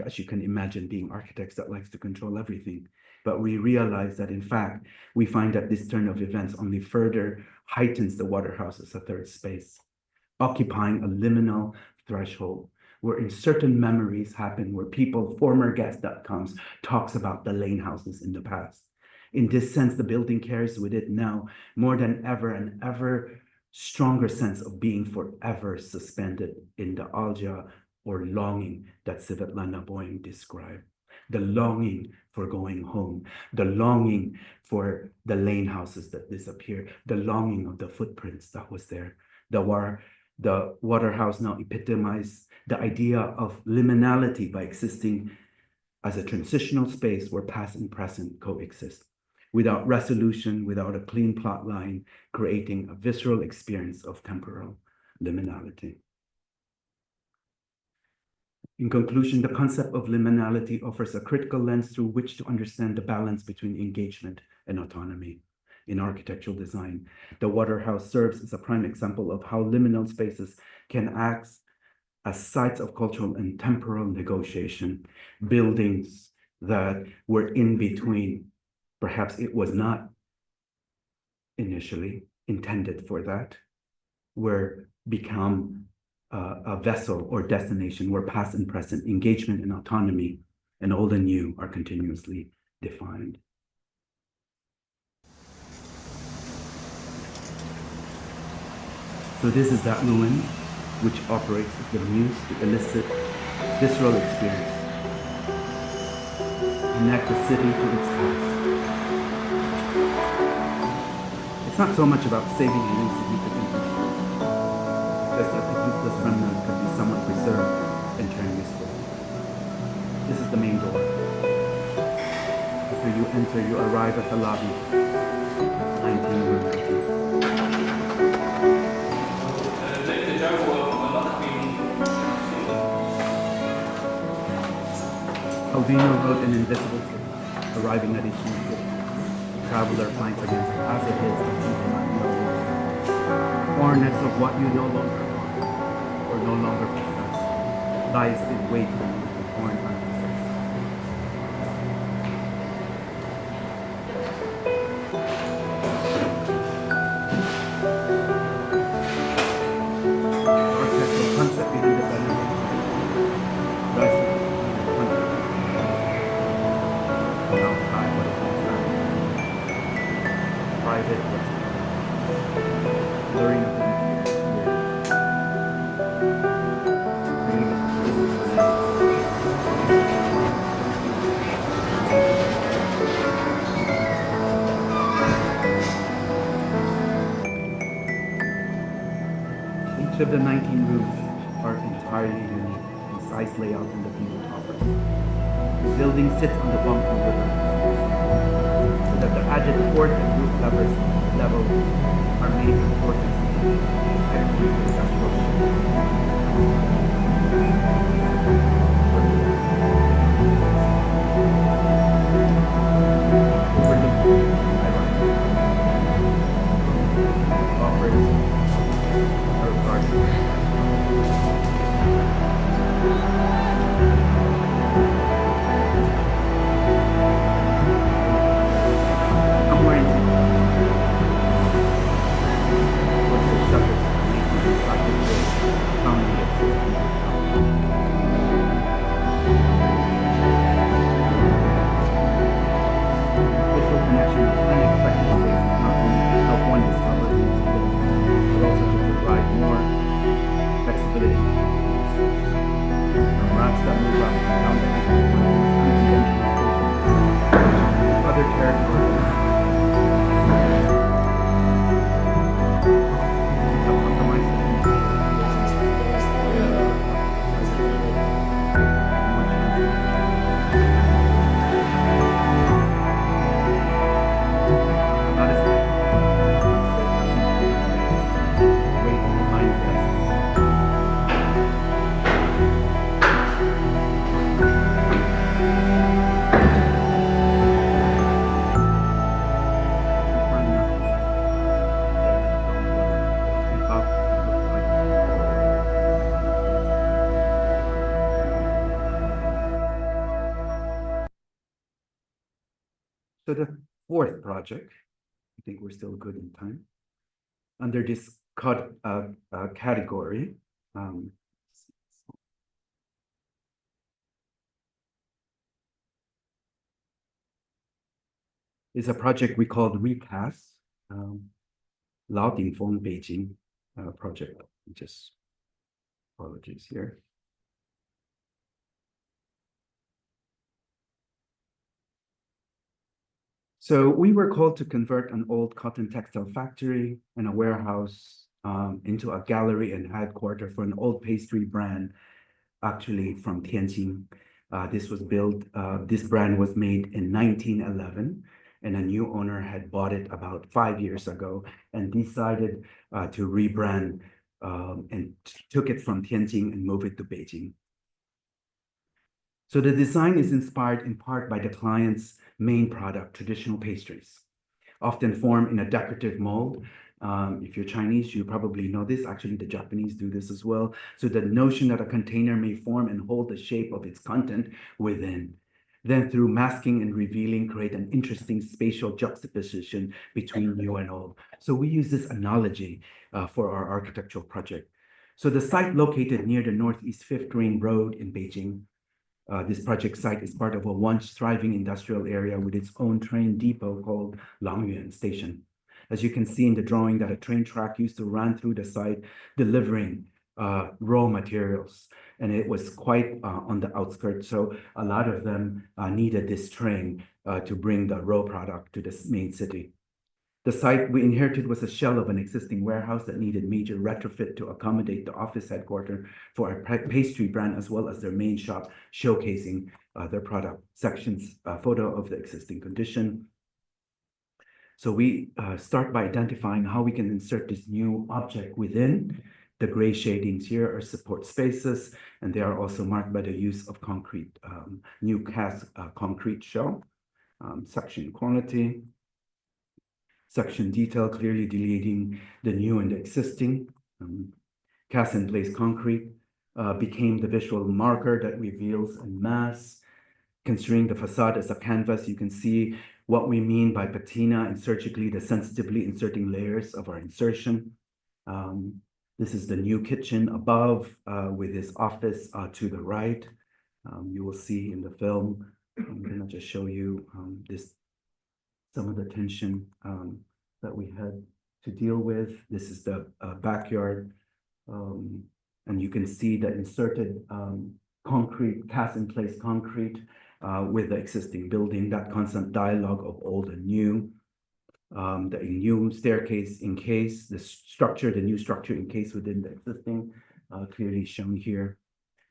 As you can imagine, being architects that likes to control everything. But we realized that, in fact, we find that this turn of events only further heightens the Waterhouse as a third space, occupying a liminal threshold where in certain memories happen where people, former guest that comes, talks about the lane houses in the past. In this sense, the building carries with it now more than ever an ever stronger sense of being forever suspended in the algia or longing that Svetlana Boeing described. the longing for going home, the longing for the lane houses that disappear, the longing of the footprints that was there. The Waterhouse now epitomized the idea of liminality by existing as a transitional space where past and present coexist, without resolution, without a clean plot line, creating a visceral experience of temporal liminality. In conclusion, the concept of liminality offers a critical lens through which to understand the balance between engagement and autonomy. In architectural design, the Waterhouse serves as a prime example of how liminal spaces can act as sites of cultural and temporal negotiation, buildings that were in between. Perhaps it was not initially intended for that, were become a vessel or destination where past and present engagement and autonomy and old and new are continuously defined. So this is that ruin which operates as the muse to elicit visceral experience, connect the city to its past. It's not so much about saving an insignificant history, just that the useless remnant could be somewhat preserved and turned useful. This is the main door. After you enter, you arrive at the lobby. It's 19 room 19. Calvino wrote an invisible city, arriving at each new city. The traveler finds against it as it is that you cannot know. Foreignness of what you no longer want, or no longer possess, lies in wait for you in foreign emphasis. Architectural concept behind the venerable private blurring of the each of the 19 rooms are entirely unique in size, layout, and the view it offers. The building sits on the Bangkok River, so that the added port and roof level are made important every industrial offers our garden. So the fourth project, I think we're still good in time, under this category, is a project we called Recast, Laoting Fong Beijing project. Just apologies here. So we were called to convert an old cotton textile factory and a warehouse into a gallery and headquarters for an old pastry brand, actually from Tianjin. This brand was made in 1911, and a new owner had bought it about 5 years ago and decided to rebrand and took it from Tianjin and moved it to Beijing. So the design is inspired in part by the client's main product, traditional pastries, often formed in a decorative mold. If you're Chinese, you probably know this. Actually, the Japanese do this as well. So the notion that a container may form and hold the shape of its content within. Then through masking and revealing, create an interesting spatial juxtaposition between new and old. So we use this analogy for our architectural project. So the site located near the Northeast 5th Ring Road in Beijing. This project site is part of a once thriving industrial area with its own train depot called Langyuan Station. As you can see in the drawing, that a train track used to run through the site, delivering raw materials. And it was quite on the outskirts. So a lot of them needed this train to bring the raw product to the main city. The site we inherited was a shell of an existing warehouse that needed major retrofit to accommodate the office headquarters for a pastry brand, as well as their main shop showcasing their product. Sections, photo of the existing condition. So we start by identifying how we can insert this new object within. The gray shadings here are support spaces, and they are also marked by the use of concrete, new cast concrete shell. Section quality. Section detail, clearly delineating the new and the existing. Cast in place concrete became the visual marker that reveals en masse. Considering the facade as a canvas, you can see what we mean by patina and surgically the sensitively inserting layers of our insertion. This is the new kitchen above with his office to the right. You will see in the film, I'm gonna just show you some of the tension that we had to deal with. This is the backyard, and you can see the inserted concrete, cast in place concrete with the existing building, that constant dialogue of old and new. The new staircase encased, the new structure encased within the existing, clearly shown here.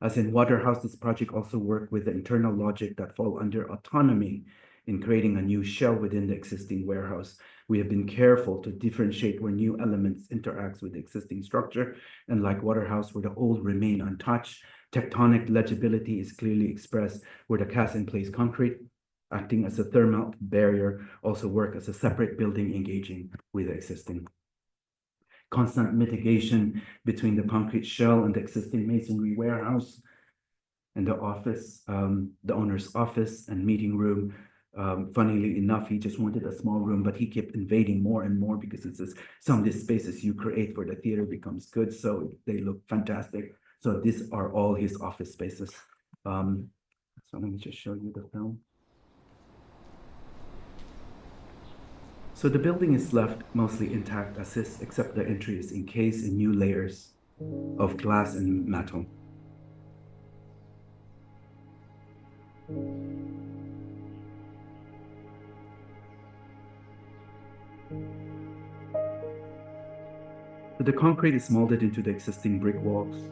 As in Waterhouse, this project also worked with the internal logic that fall under autonomy in creating a new shell within the existing warehouse. We have been careful to differentiate where new elements interact with the existing structure, and like Waterhouse, where the old remain untouched, tectonic legibility is clearly expressed where the cast-in-place concrete, acting as a thermal barrier, also work as a separate building engaging with the existing. Constant mitigation between the concrete shell and the existing masonry warehouse and the office, the owner's office and meeting room. Funnily enough, he just wanted a small room, but he kept invading more and more because it says some of these spaces you create for the theater becomes good, so they look fantastic. So these are all his office spaces. So let me just show you the film. So the building is left mostly intact as is, except the entry is encased in new layers of glass and metal. So the concrete is molded into the existing brick walls.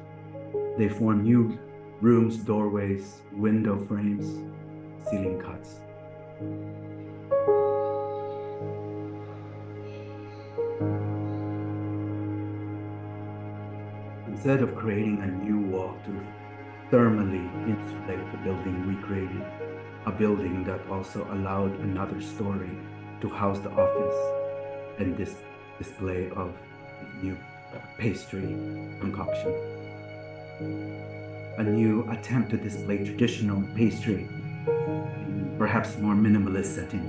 They form new rooms, doorways, window frames, ceiling cuts. Instead of creating a new wall to thermally insulate the building, we created a building that also allowed another story to house the office and this display of new pastry concoction. A new attempt to display traditional pastry in perhaps more minimalist setting.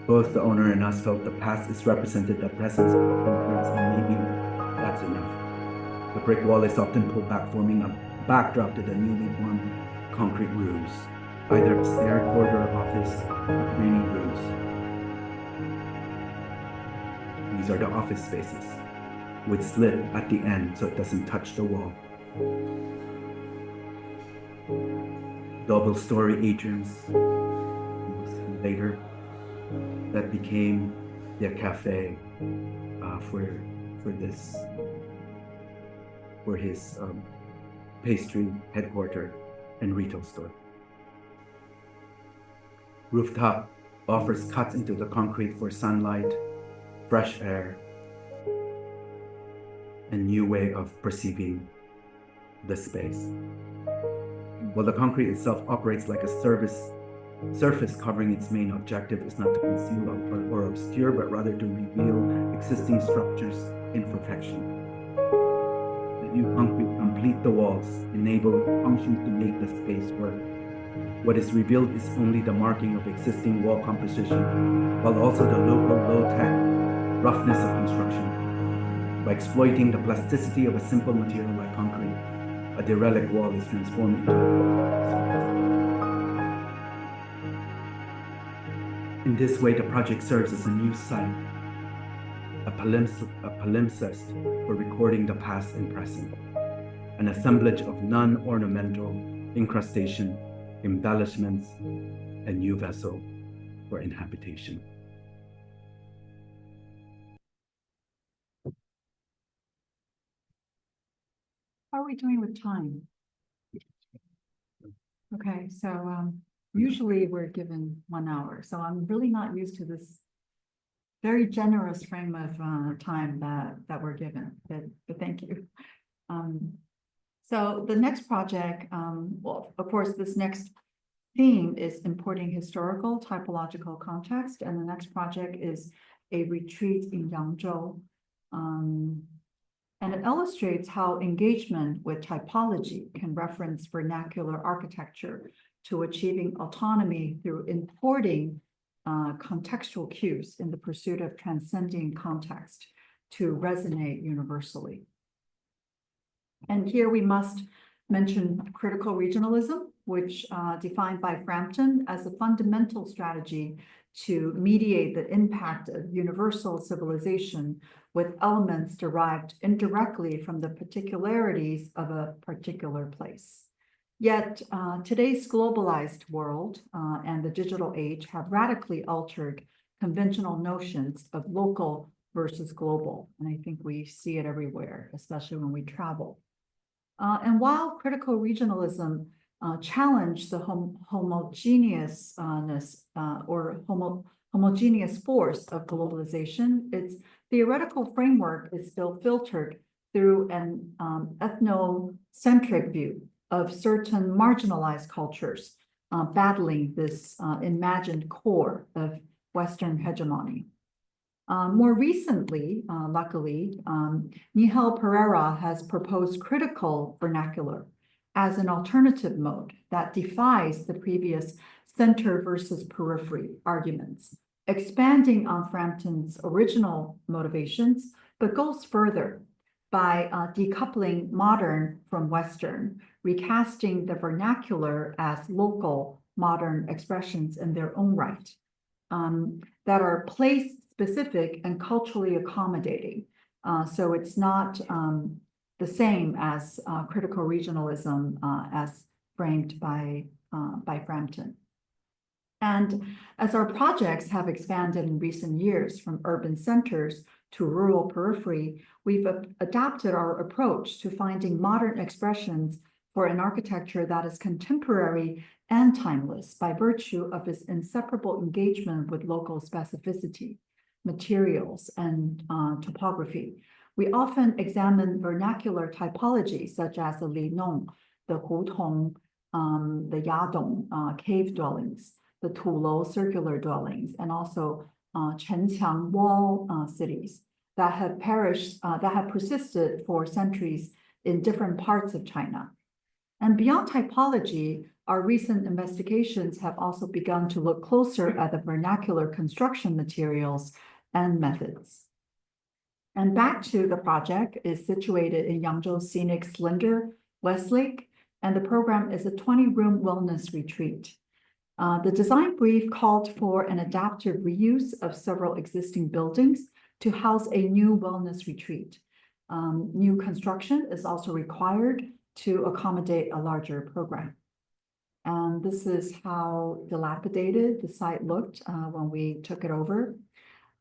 Both the owner and us felt the past is represented the presence of influence, and maybe that's enough. The brick wall is often pulled back, forming a backdrop to the newly formed concrete rooms, either a stair corridor office or training rooms. These are the office spaces with slit at the end so it doesn't touch the wall. Double-story atriums, we'll see later. that became their cafe for his pastry headquarters and retail store. Rooftop offers cuts into the concrete for sunlight, fresh air, a new way of perceiving the space. While the concrete itself operates like a surface covering its main objective is not to conceal or obscure, but rather to reveal existing structures' imperfection. The new concrete complete the walls, enable functions to make the space work. What is revealed is only the marking of existing wall composition, while also the local low-tech roughness of construction. By exploiting the plasticity of a simple material like concrete, a derelict wall is transformed into In this way, the project serves as a new site, a palimpsest for recording the past and present, an assemblage of non-ornamental incrustation, embellishments, and new vessel for inhabitation. How are we doing with time? Okay, so usually we're given 1 hour, so I'm really not used to this very generous frame of time that we're given, but thank you. So the next project, well, of course, this next theme is importing historical typological context, and the next project is a retreat in Yangzhou. And it illustrates how engagement with typology can reference vernacular architecture to achieving autonomy through importing contextual cues in the pursuit of transcending context to resonate universally. And here we must mention critical regionalism, which defined by Frampton as a fundamental strategy to mediate the impact of universal civilization with elements derived indirectly from the particularities of a particular place. Yet today's globalized world and the digital age have radically altered conventional notions of local versus global. And I think we see it everywhere, especially when we travel. And while critical regionalism challenged the homogeneousness or homogeneous force of globalization, its theoretical framework is still filtered through an ethnocentric view of certain marginalized cultures battling this imagined core of Western hegemony. More recently, luckily, Nihal Pereira has proposed critical vernacular as an alternative mode that defies the previous center versus periphery arguments, expanding on Frampton's original motivations, but goes further by decoupling modern from Western, recasting the vernacular as local modern expressions in their own right, that are place-specific and culturally accommodating. So it's not the same as critical regionalism as framed by Frampton. And as our projects have expanded in recent years from urban centers to rural periphery, we've adapted our approach to finding modern expressions for an architecture that is contemporary and timeless by virtue of its inseparable engagement with local specificity, materials, and topography. We often examine vernacular typology such as the Li Nong, the Hutong, the Yadong cave dwellings, the Tulou circular dwellings, and also Chenqiang wall cities that have persisted for centuries in different parts of China. And beyond typology, our recent investigations have also begun to look closer at the vernacular construction materials and methods. And Back to the project is situated in Yangzhou's scenic Slender Westlake, and the program is a 20-room wellness retreat. The design brief called for an adaptive reuse of several existing buildings to house a new wellness retreat. New construction is also required to accommodate a larger program. And this is how dilapidated the site looked when we took it over.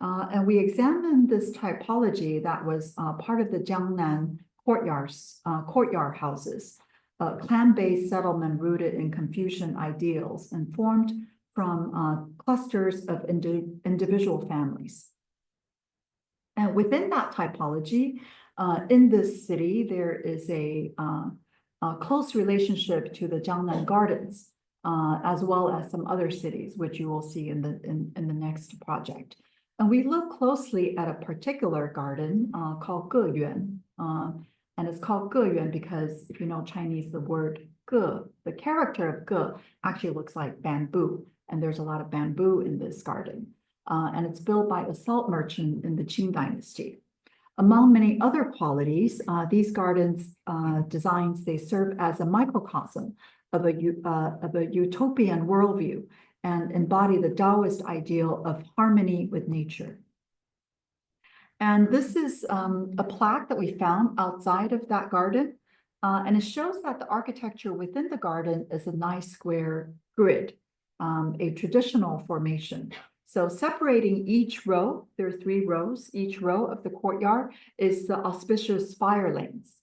And we examined this typology that was part of the Jiangnan courtyard houses, a clan-based settlement rooted in Confucian ideals and formed from clusters of individual families. And within that typology, in this city, there is a close relationship to the Jiangnan Gardens, as well as some other cities, which you will see in the next project. And we look closely at a particular garden called Geyuan. And it's called Geyuan because if you know Chinese, the word ge, the character of ge actually looks like bamboo. And there's a lot of bamboo in this garden. And it's built by a salt merchant in the Qing dynasty. Among many other qualities, these gardens designs, they serve as a microcosm of a utopian worldview and embody the Taoist ideal of harmony with nature. And this is a plaque that we found outside of that garden. And it shows that the architecture within the garden is a nice square grid, a traditional formation. So separating each row, there are 3 rows, each row of the courtyard is the auspicious fire lanes.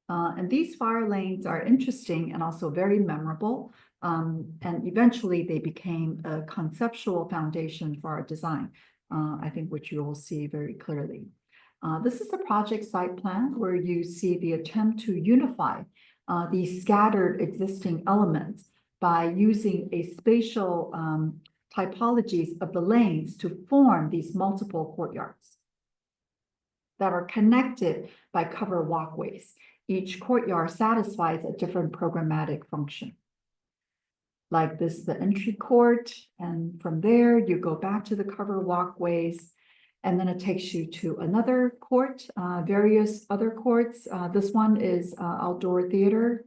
And these fire lanes are interesting and also very memorable. And eventually they became a conceptual foundation for our design, I think, which you will see very clearly. This is the project site plan where you see the attempt to unify these scattered existing elements by using a spatial typologies of the lanes to form these multiple courtyards that are connected by covered walkways. Each courtyard satisfies a different programmatic function. Like this, the entry court, and from there you go back to the covered walkways, and then it takes you to another court, various other courts. This one is outdoor theater,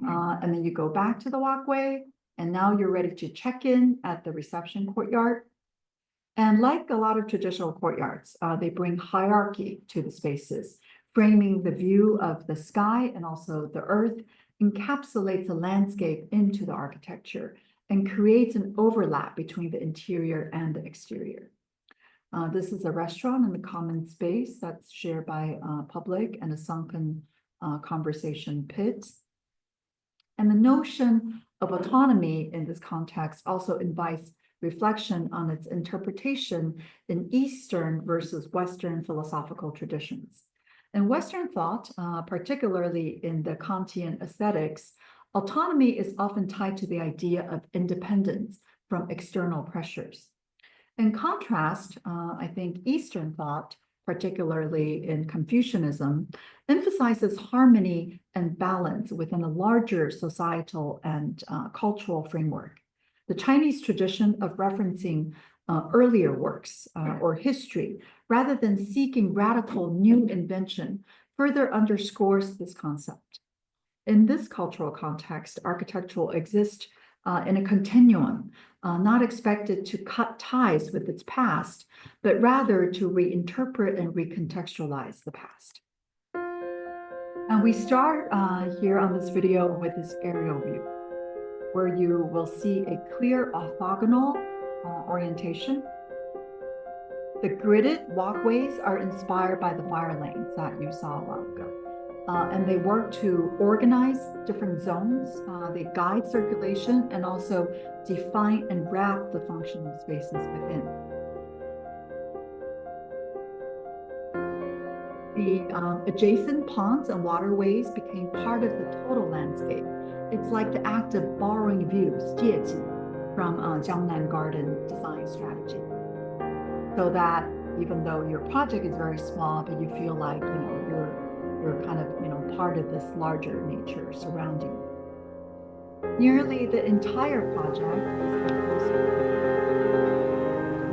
and then you go back to the walkway, and now you're ready to check in at the reception courtyard. And like a lot of traditional courtyards, they bring hierarchy to the spaces, framing the view of the sky and also the earth, encapsulates a landscape into the architecture and creates an overlap between the interior and the exterior. This is a restaurant in the common space that's shared by public and a sunken conversation pit. And the notion of autonomy in this context also invites reflection on its interpretation in Eastern versus Western philosophical traditions. In Western thought, particularly in the Kantian aesthetics, autonomy is often tied to the idea of independence from external pressures. In contrast, I think Eastern thought, particularly in Confucianism, emphasizes harmony and balance within a larger societal and cultural framework. The Chinese tradition of referencing earlier works or history, rather than seeking radical new invention, further underscores this concept. In this cultural context, architecture exists in a continuum, not expected to cut ties with its past, but rather to reinterpret and recontextualize the past. And we start here on this video with this aerial view, where you will see a clear orthogonal orientation. The gridded walkways are inspired by the fire lanes that you saw a while ago. And they work to organize different zones, they guide circulation, and also define and wrap the functional spaces within. The adjacent ponds and waterways became part of the total landscape. It's like the act of borrowing views, 借景, from Jiangnan Garden design strategy. So that even though your project is very small, but you feel like, you're kind of, part of this larger nature surrounding you. Nearly the entire project is composed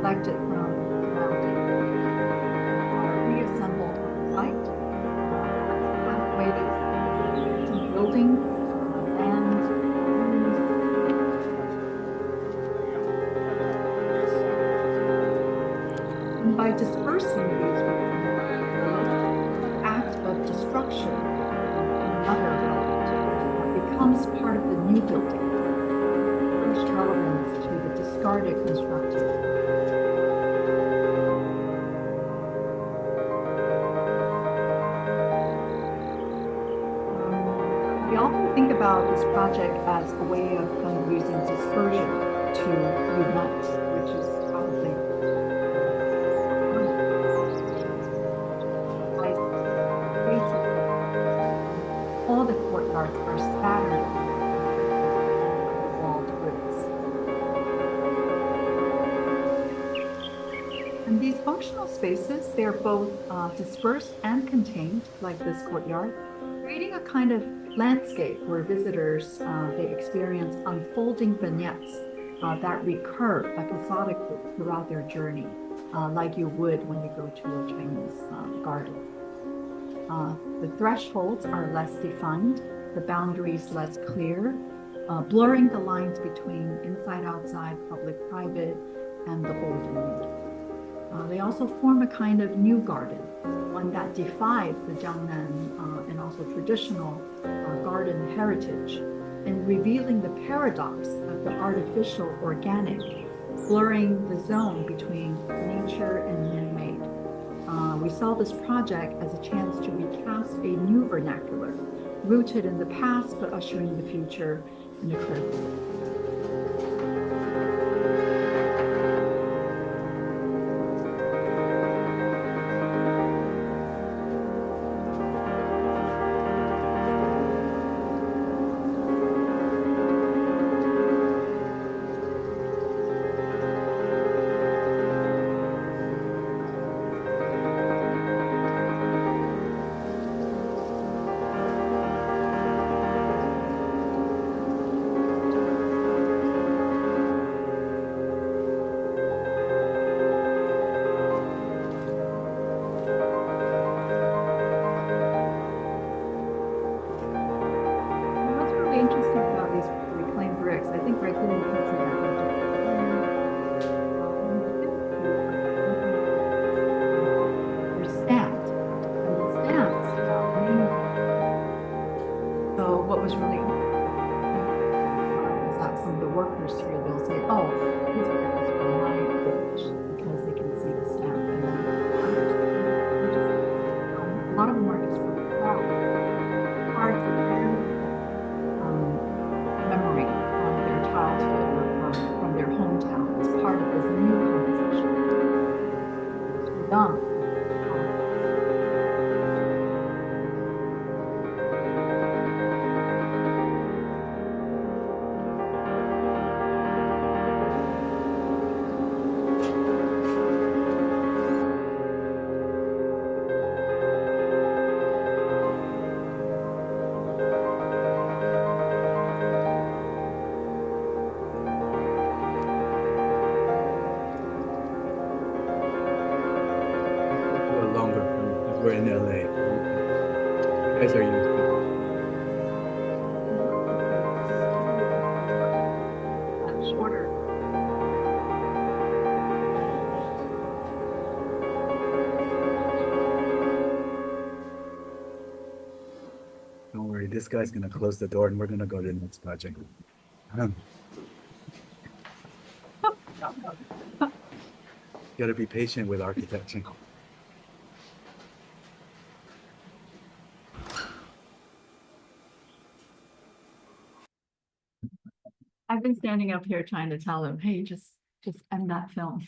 collected from surrounding, reassembled on the site, pathways, some buildings, and by dispersing these act of destruction, another element becomes part of the new building, establish relevance to the discarded constructed. We often think about this project as a way of kind of using dispersion to unite, which is probably all the courtyards are scattered walled groups. And these functional spaces, they're both dispersed and contained, like this courtyard, creating a kind of landscape where visitors, they experience unfolding vignettes that recur episodically throughout their journey, like you would when you go to a Chinese garden. The thresholds are less defined, the boundaries less clear, blurring the lines between inside, outside, public, private, and the old and new. They also form a kind of new garden, one that defies the Jiangnan and also traditional garden heritage, and revealing the paradox of the artificial organic, blurring the zone between nature and man-made. We saw this project as a chance to recast a new vernacular, rooted in the past but ushering the future in the present. Interesting about these reclaimed bricks. I think right here you can see that. They're stamped. And the stamps, so what was really is that some of the workers here, they'll say, oh, these bricks from my village, because they can see the stamp. And then a lot of them are just really proud. Hard to memory from their childhood or from their hometown as part of this new composition. It's young. Longer because we're in LA. You guys are used to That's shorter. Don't worry, this guy's gonna close the door and we're gonna go to the next project. Gotta be patient with architecture. I've been standing up here trying to tell him, hey, just end that film.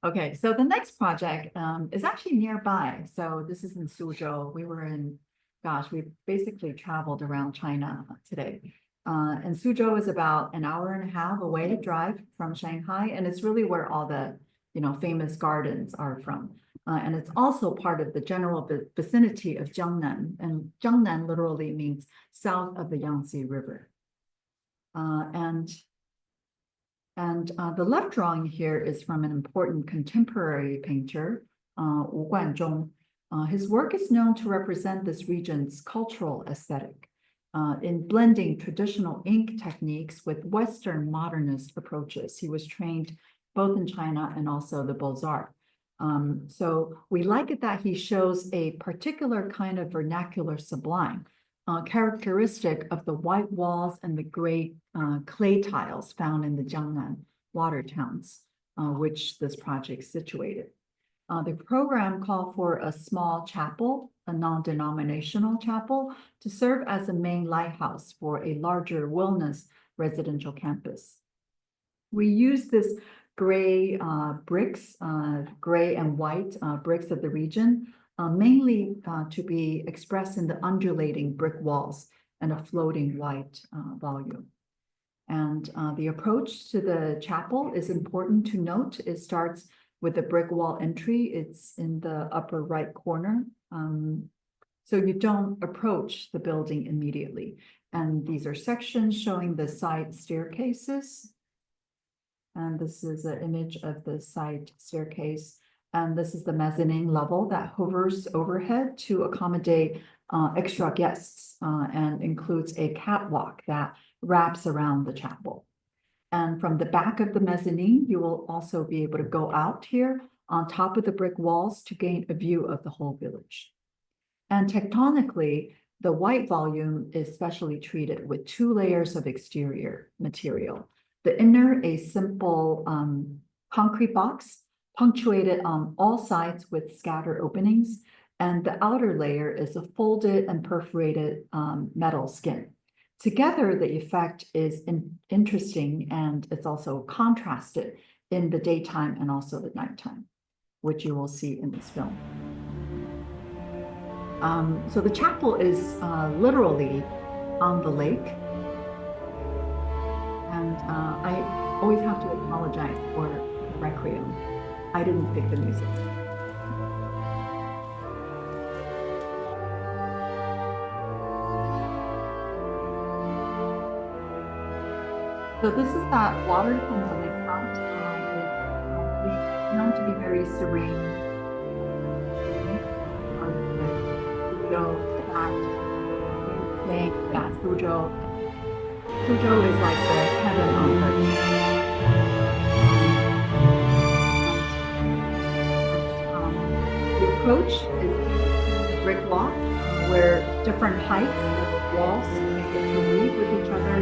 Okay, so the next project is actually nearby. So this is in Suzhou. We were in, gosh, we basically traveled around China today. And Suzhou is about an hour and a half away to drive from Shanghai. And it's really where all the, famous gardens are from. And it's also part of the general vicinity of Jiangnan. And Jiangnan literally means south of the Yangtze River. The left drawing here is from an important contemporary painter, Wu Guanzhong. His work is known to represent this region's cultural aesthetic in blending traditional ink techniques with Western modernist approaches. He was trained both in China and also the Beaux-Arts. So we like it that he shows a particular kind of vernacular sublime characteristic of the white walls and the gray clay tiles found in the Jiangnan water towns, which this project situated. The program called for a small chapel, a non-denominational chapel, to serve as a main lighthouse for a larger wellness residential campus. We use this gray bricks, gray and white bricks of the region, mainly to be expressed in the undulating brick walls and a floating white volume. And the approach to the chapel is important to note. It starts with a brick wall entry. It's in the upper right corner. So you don't approach the building immediately. And these are sections showing the side staircases. And this is an image of the side staircase. And this is the mezzanine level that hovers overhead to accommodate extra guests and includes a catwalk that wraps around the chapel. And from the back of the mezzanine, you will also be able to go out here on top of the brick walls to gain a view of the whole village. And tectonically, the white volume is specially treated with 2 layers of exterior material. The inner, a simple concrete box, punctuated on all sides with scattered openings, and the outer layer is a folded and perforated metal skin. Together, the effect is interesting, and it's also contrasted in the daytime and also the nighttime, which you will see in this film. So the chapel is literally on the lake. And I always have to apologize for the requiem. I didn't pick the music. So this is that water from the lake front. It's known to be very serene. Suzhou. Suzhou is like the heaven on earth. The approach is a brick walk where different heights of walls make it to meet with each other,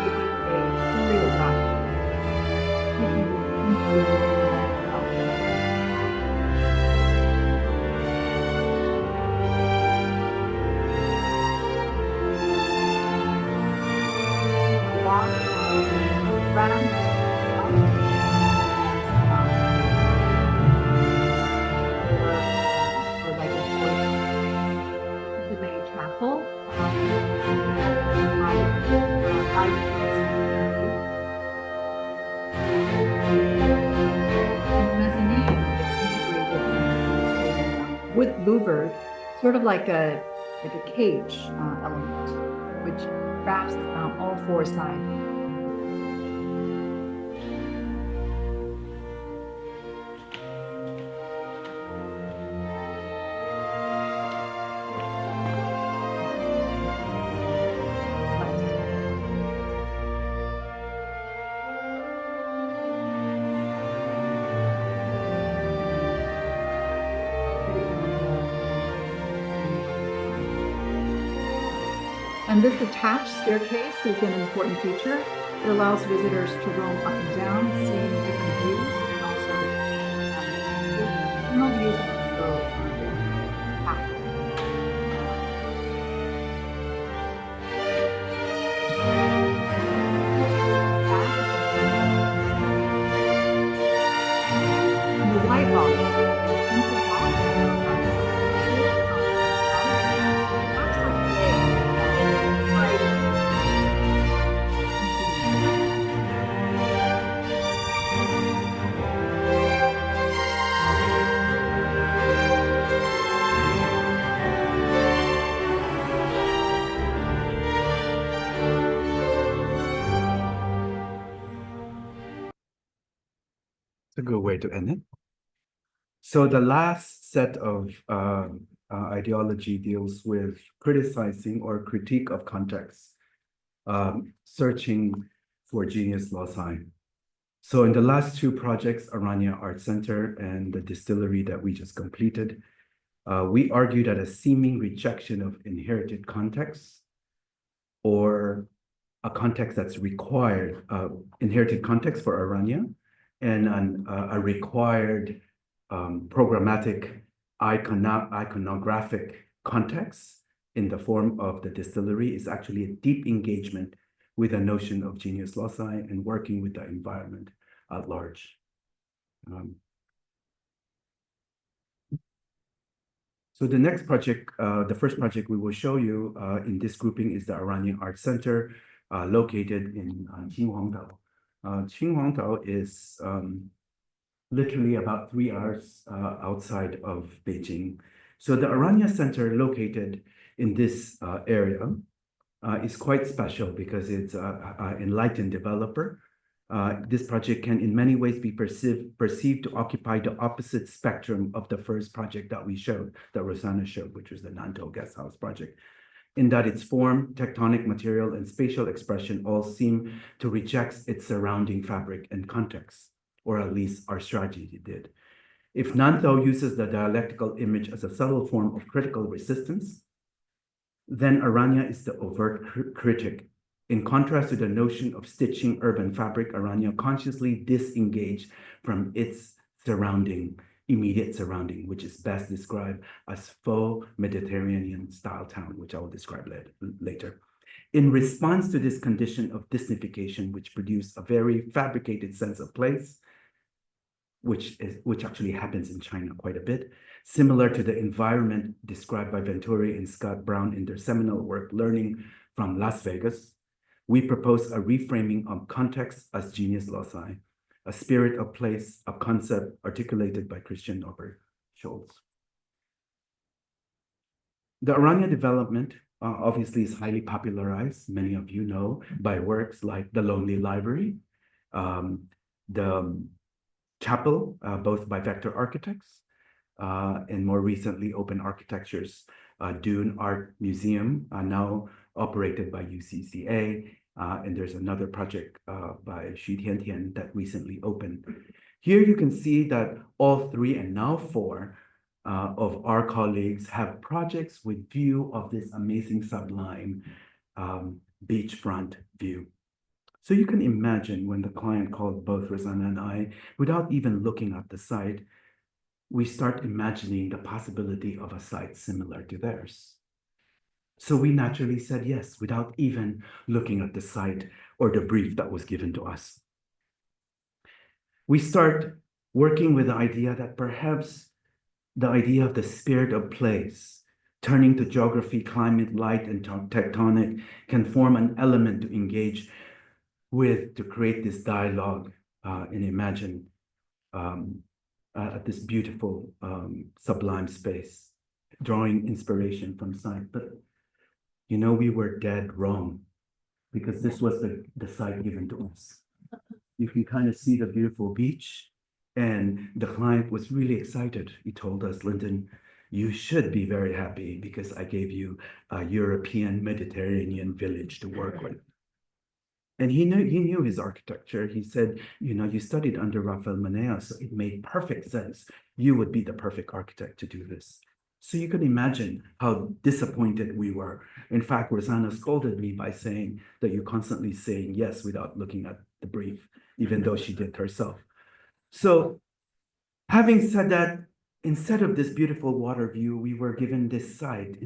making a truly adaptive. With louver, sort of like a cage element, which wraps all 4 sides. And this attached staircase is an important feature. It allows visitors to roam up and down, seeing different views, and also general views and also the white volume. A good way to end it. So the last set of ideology deals with criticizing or critique of context, searching for genius loci. So in the last 2 projects, Aranya Art Center and the distillery that we just completed, We argue that a seeming rejection of inherited context or a context that's required, inherited context for Aranya, and a required programmatic iconographic context in the form of the distillery is actually a deep engagement with a notion of genius loci and working with the environment at large. So the next project, the first project we will show you in this grouping is the Aranya Art Center, located in Qinhuangdao. Qinhuangdao is literally about 3 hours outside of Beijing. So the Aranya Center located in this area is quite special because it's an enlightened developer. This project can in many ways be perceived to occupy the opposite spectrum of the first project that we showed, that Rossana showed, which was the Nantou Guest House project, in that its form, tectonic material, and spatial expression all seem to reject its surrounding fabric and context, or at least our strategy did. If Nantou uses the dialectical image as a subtle form of critical resistance, then Aranya is the overt critic. In contrast to the notion of stitching urban fabric, Aranya consciously disengaged from its immediate surrounding, which is best described as faux Mediterranean style town, which I will describe later. In response to this condition of disnification, which produced a very fabricated sense of place, which actually happens in China quite a bit, similar to the environment described by Venturi and Scott Brown in their seminal work, Learning from Las Vegas, we propose a reframing of context as genius loci, a spirit of place, a concept articulated by Christian Norbert Scholz. The Aranya development obviously is highly popularized, many of you know, by works like The Lonely Library, the Chapel, both by Vector Architects, and more recently Open Architecture's Dune Art Museum, now operated by UCCA, and there's another project by Xu Tiantian that recently opened. Here you can see that all 3 and now 4 of our colleagues have projects with view of this amazing sublime beachfront view. So you can imagine when the client called both Rossana and I, without even looking at the site, we start imagining the possibility of a site similar to theirs. So we naturally said yes, without even looking at the site or the brief that was given to us. We start working with the idea that perhaps the idea of the spirit of place, turning to geography, climate, light, and tectonic, can form an element to engage with, to create this dialogue and imagine this beautiful, sublime space, drawing inspiration from site. But you know, we were dead wrong, because this was the site given to us. You can kind of see the beautiful beach, and the client was really excited. He told us, Lyndon, you should be very happy because I gave you a European Mediterranean village to work with. And he knew his architecture. He said, you know, you studied under Rafael Manea, so it made perfect sense. You would be the perfect architect to do this. So you can imagine how disappointed we were. In fact, Rossana scolded me by saying that you're constantly saying yes without looking at the brief, even though she did herself. So having said that, instead of this beautiful water view, we were given this site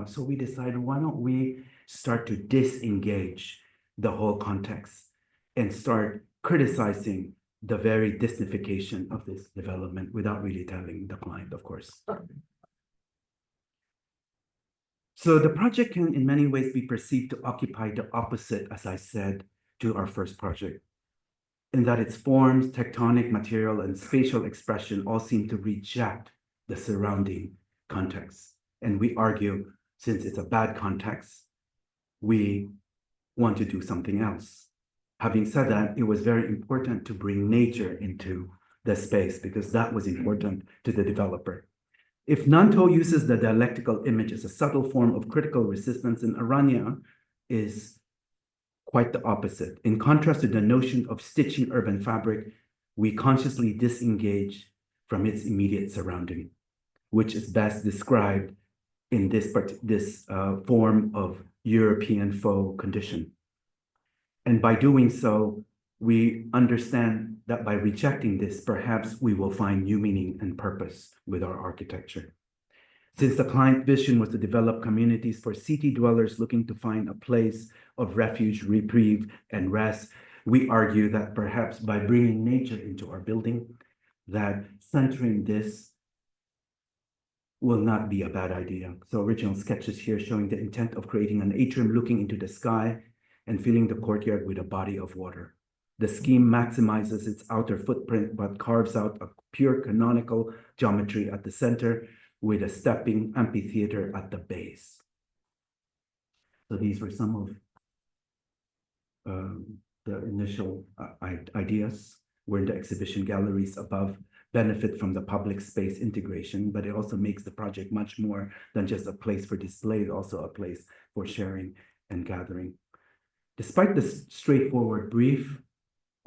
so we decided, why don't we start to disengage the whole context and start criticizing the very disnification of this development without really telling the client, of course. So the project can in many ways be perceived to occupy the opposite, as I said, to our first project, in that its forms, tectonic material, and spatial expression all seem to reject the surrounding context. And we argue, since it's a bad context, we want to do something else. Having said that, it was very important to bring nature into the space because that was important to the developer. If Nantou uses the dialectical image as a subtle form of critical resistance, in Aranya is quite the opposite. In contrast to the notion of stitching urban fabric, we consciously disengage from its immediate surrounding. which is best described in this form of European faux condition. And by doing so, we understand that by rejecting this, perhaps we will find new meaning and purpose with our architecture. Since the client vision was to develop communities for city dwellers looking to find a place of refuge, reprieve, and rest, we argue that perhaps by bringing nature into our building, that centering this will not be a bad idea. So original sketches here showing the intent of creating an atrium looking into the sky and filling the courtyard with a body of water. The scheme maximizes its outer footprint, but carves out a pure canonical geometry at the center with a stepping amphitheater at the base. So these were some of the initial ideas. We're in the exhibition galleries above, benefit from the public space integration, but it also makes the project much more than just a place for display, also a place for sharing and gathering. Despite this straightforward brief,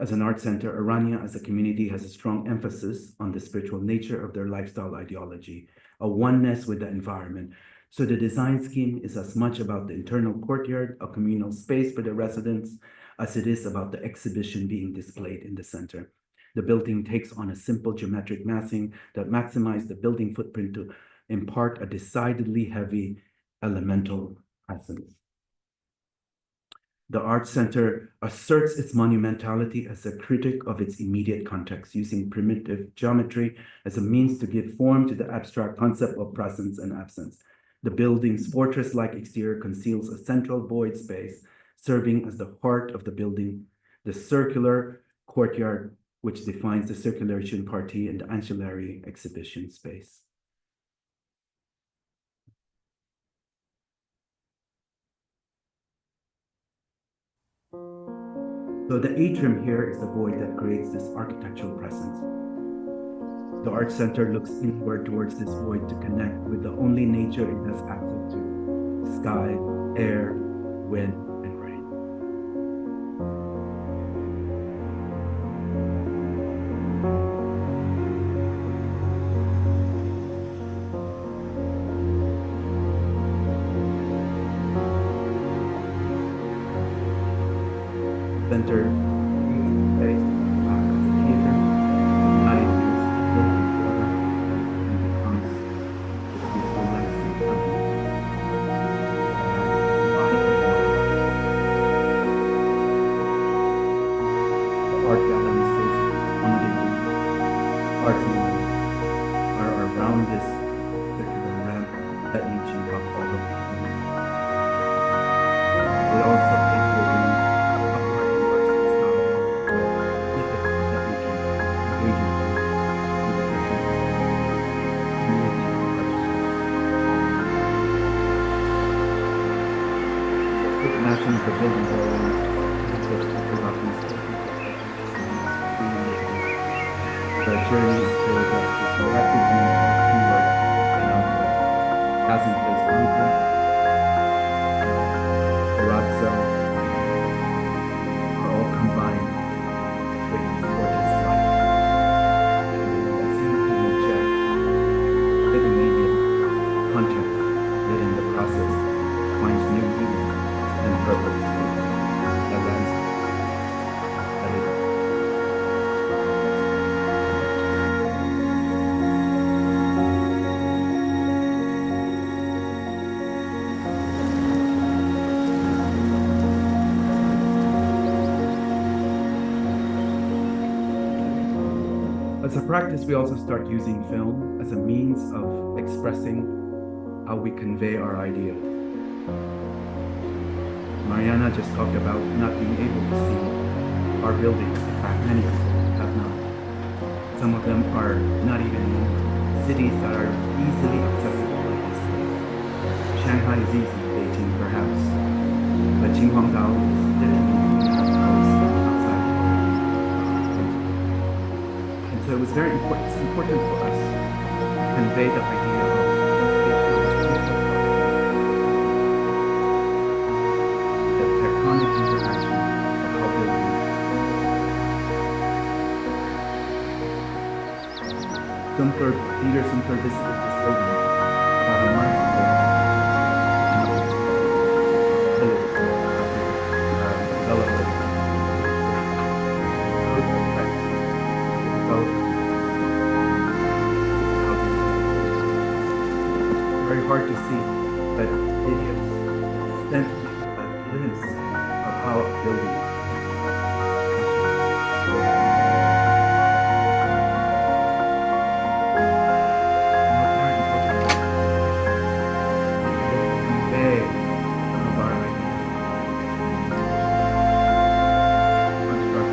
as an art center, Aranya as a community has a strong emphasis on the spiritual nature of their lifestyle ideology, a oneness with the environment. So the design scheme is as much about the internal courtyard, a communal space for the residents, as it is about the exhibition being displayed in the center. The building takes on a simple geometric massing that maximizes the building footprint to impart a decidedly heavy elemental presence. The Art Center asserts its monumentality as a critic of its immediate context, using primitive geometry as a means to give form to the abstract concept of presence and absence. The building's fortress-like exterior conceals a central void space, serving as the heart of the building, the circular courtyard, which defines the circulation party and the ancillary exhibition space. So the atrium here is the void that creates this architectural presence. The Art Center looks inward towards this void to connect with the only nature it has access to: sky, air, wind, and rain. Center space as a theater, light is filled with water and becomes this beautiful landscape company. The art gallery space accommodating art movement are around this circular ramp that leads you up all the way to the roof. They also take the rooms the building the journey is choreographed with collective views of inward and outward, as in place content, palazzo, are all combined with this gorgeous light that seems to reject the immediate context that in the process finds new meaning and purpose that landscape that it is. As a practice, we also start using film as a means of expressing how we convey our ideas. Mariana just talked about not being able to see our buildings. In fact, many people have not. Some of them are not even in cities that are easily accessible like this place. Shanghai is easy, Beijing perhaps, but Qinhuangdao is literally 2.5 hours outside of Beijing. And so it was very important. It's important for us to convey the idea of interaction of how buildings. Peter Sumter visited this building glimpse of how a building convey some of our construct.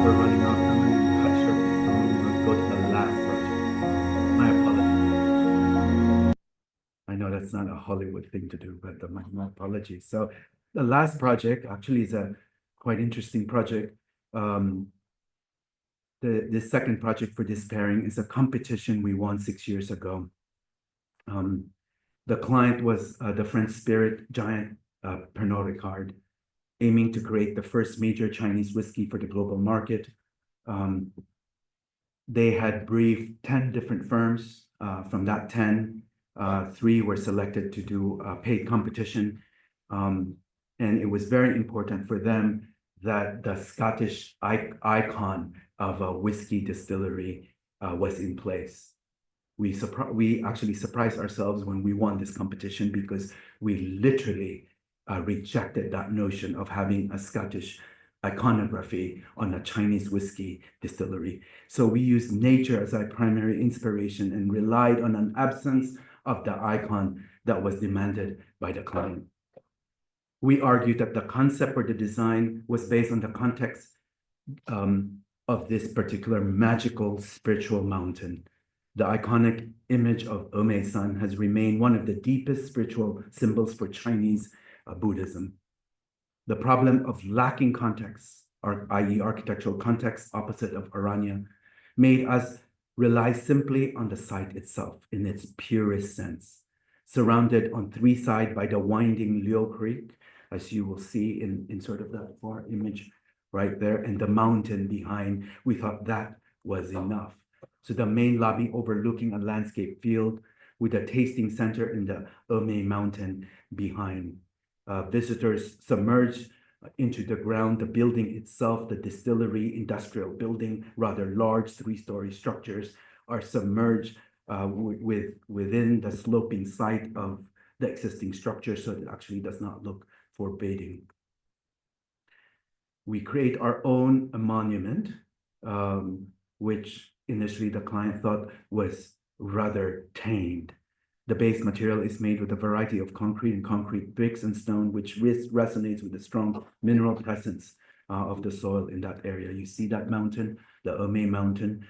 We're running out of time and cut short this time. We'll go to the last project. My apologies. I know that's not a Hollywood thing to do, but my apologies. So the last project actually is a quite interesting project. The second project for this pairing is a competition we won 6 years ago. The client was the French spirit giant Pernod Ricard, aiming to create the first major Chinese whiskey for the global market. They had briefed 10 different firms. From that 10, 3 were selected to do a paid competition. And it was very important for them that the Scottish icon of a whiskey distillery was in place. We actually surprised ourselves when we won this competition because we literally rejected that notion of having a Scottish iconography on a Chinese whiskey distillery. So we used nature as our primary inspiration and relied on an absence of the icon that was demanded by the client. We argued that the concept or the design was based on the context of this particular magical spiritual mountain. The iconic image of Ome-san has remained one of the deepest spiritual symbols for Chinese Buddhism. The problem of lacking context, i.e. architectural context opposite of Aranya, made us rely simply on the site itself in its purest sense. Surrounded on 3 sides by the winding Liu Creek, as you will see in sort of that far image right there, and the mountain behind, we thought that was enough. So the main lobby overlooking a landscape field with a tasting center in the Ome Mountain behind. Visitors submerged into the ground, the building itself, the distillery, industrial building, rather large 3-story structures are submerged within the sloping site of the existing structure, so it actually does not look forbidding. We create our own monument, which initially the client thought was rather tamed. The base material is made with a variety of concrete and concrete bricks and stone, which resonates with the strong mineral presence of the soil in that area. You see that mountain, the Ome Mountain,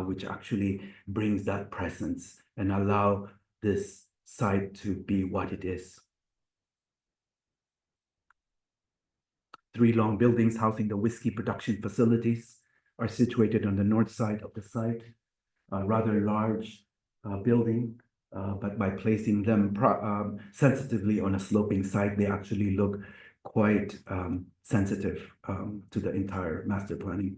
which actually brings that presence and allow this site to be what it is. 3 long buildings housing the whiskey production facilities are situated on the north side of the site. A rather large building, but by placing them sensitively on a sloping site, they actually look quite sensitive to the entire master planning.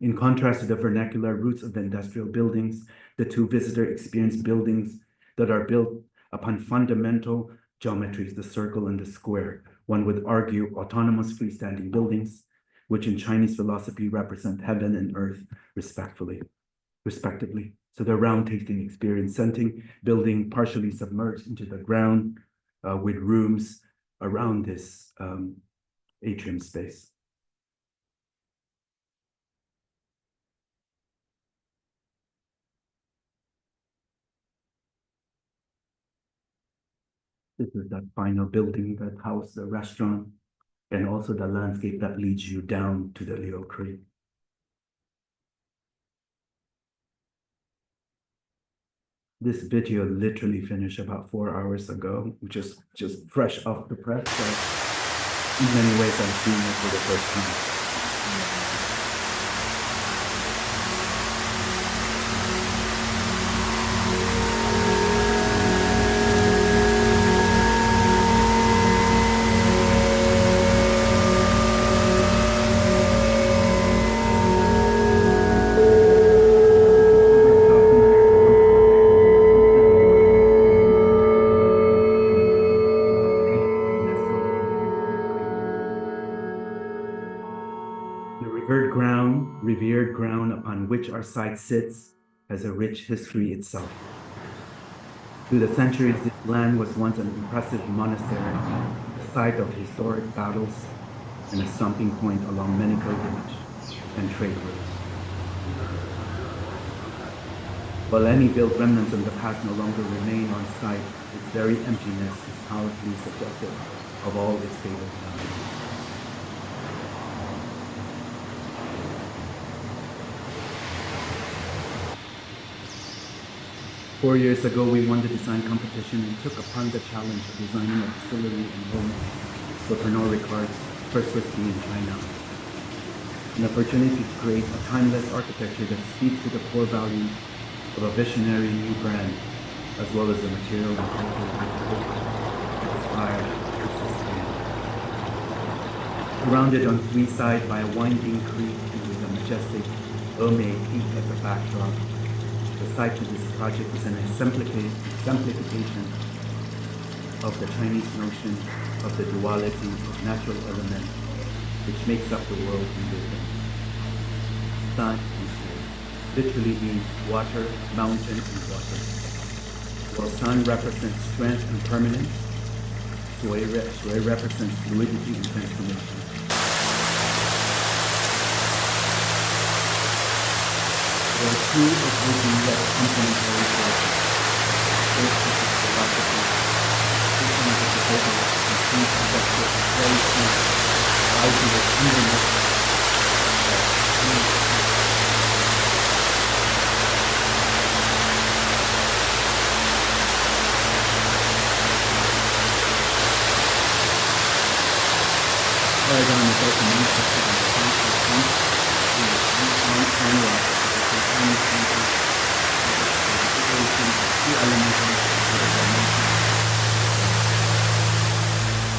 In contrast to the vernacular roots of the industrial buildings, the 2 visitor experience buildings that are built upon fundamental geometries, the circle and the square. One would argue autonomous freestanding buildings, which in Chinese philosophy represent heaven and earth respectively. So the round tasting experience scenting building partially submerged into the ground with rooms around this atrium space. This is that final building that housed the restaurant and also the landscape that leads you down to the Liu Creek. This video literally finished about 4 hours ago, just fresh off the press. So in many ways, I'm seeing it for the first time. revered ground upon which our site sits has a rich history itself. Through the centuries, this land was once an impressive monastery, a site of historic battles, and a stomping point along many pilgrimage and trade routes. While any built remnants of the past no longer remain on site, its very emptiness is powerfully suggestive of all its fabled values. 4 years ago, we won the design competition and took upon the challenge of designing a distillery in Rome for Pernod Ricard's first whiskey in China. An opportunity to create a timeless architecture that speaks to the core values of a visionary new brand, as well as the material and cultural that inspire to sustain. Surrounded on 3 sides by a winding creek and with a majestic Ome peak as a backdrop, the site of this project is an exemplification of the Chinese notion of the duality of natural elements which makes up the world we live in. Sun and sky literally means water, mountain, and water. While sun represents strength and permanence, shui represents fluidity and transformation. There are 2 opposing yet complementary forces. First is the philosophy, system of the global and true conceptual very true, rising with underneath paradigm is also manifested in the concept of camera.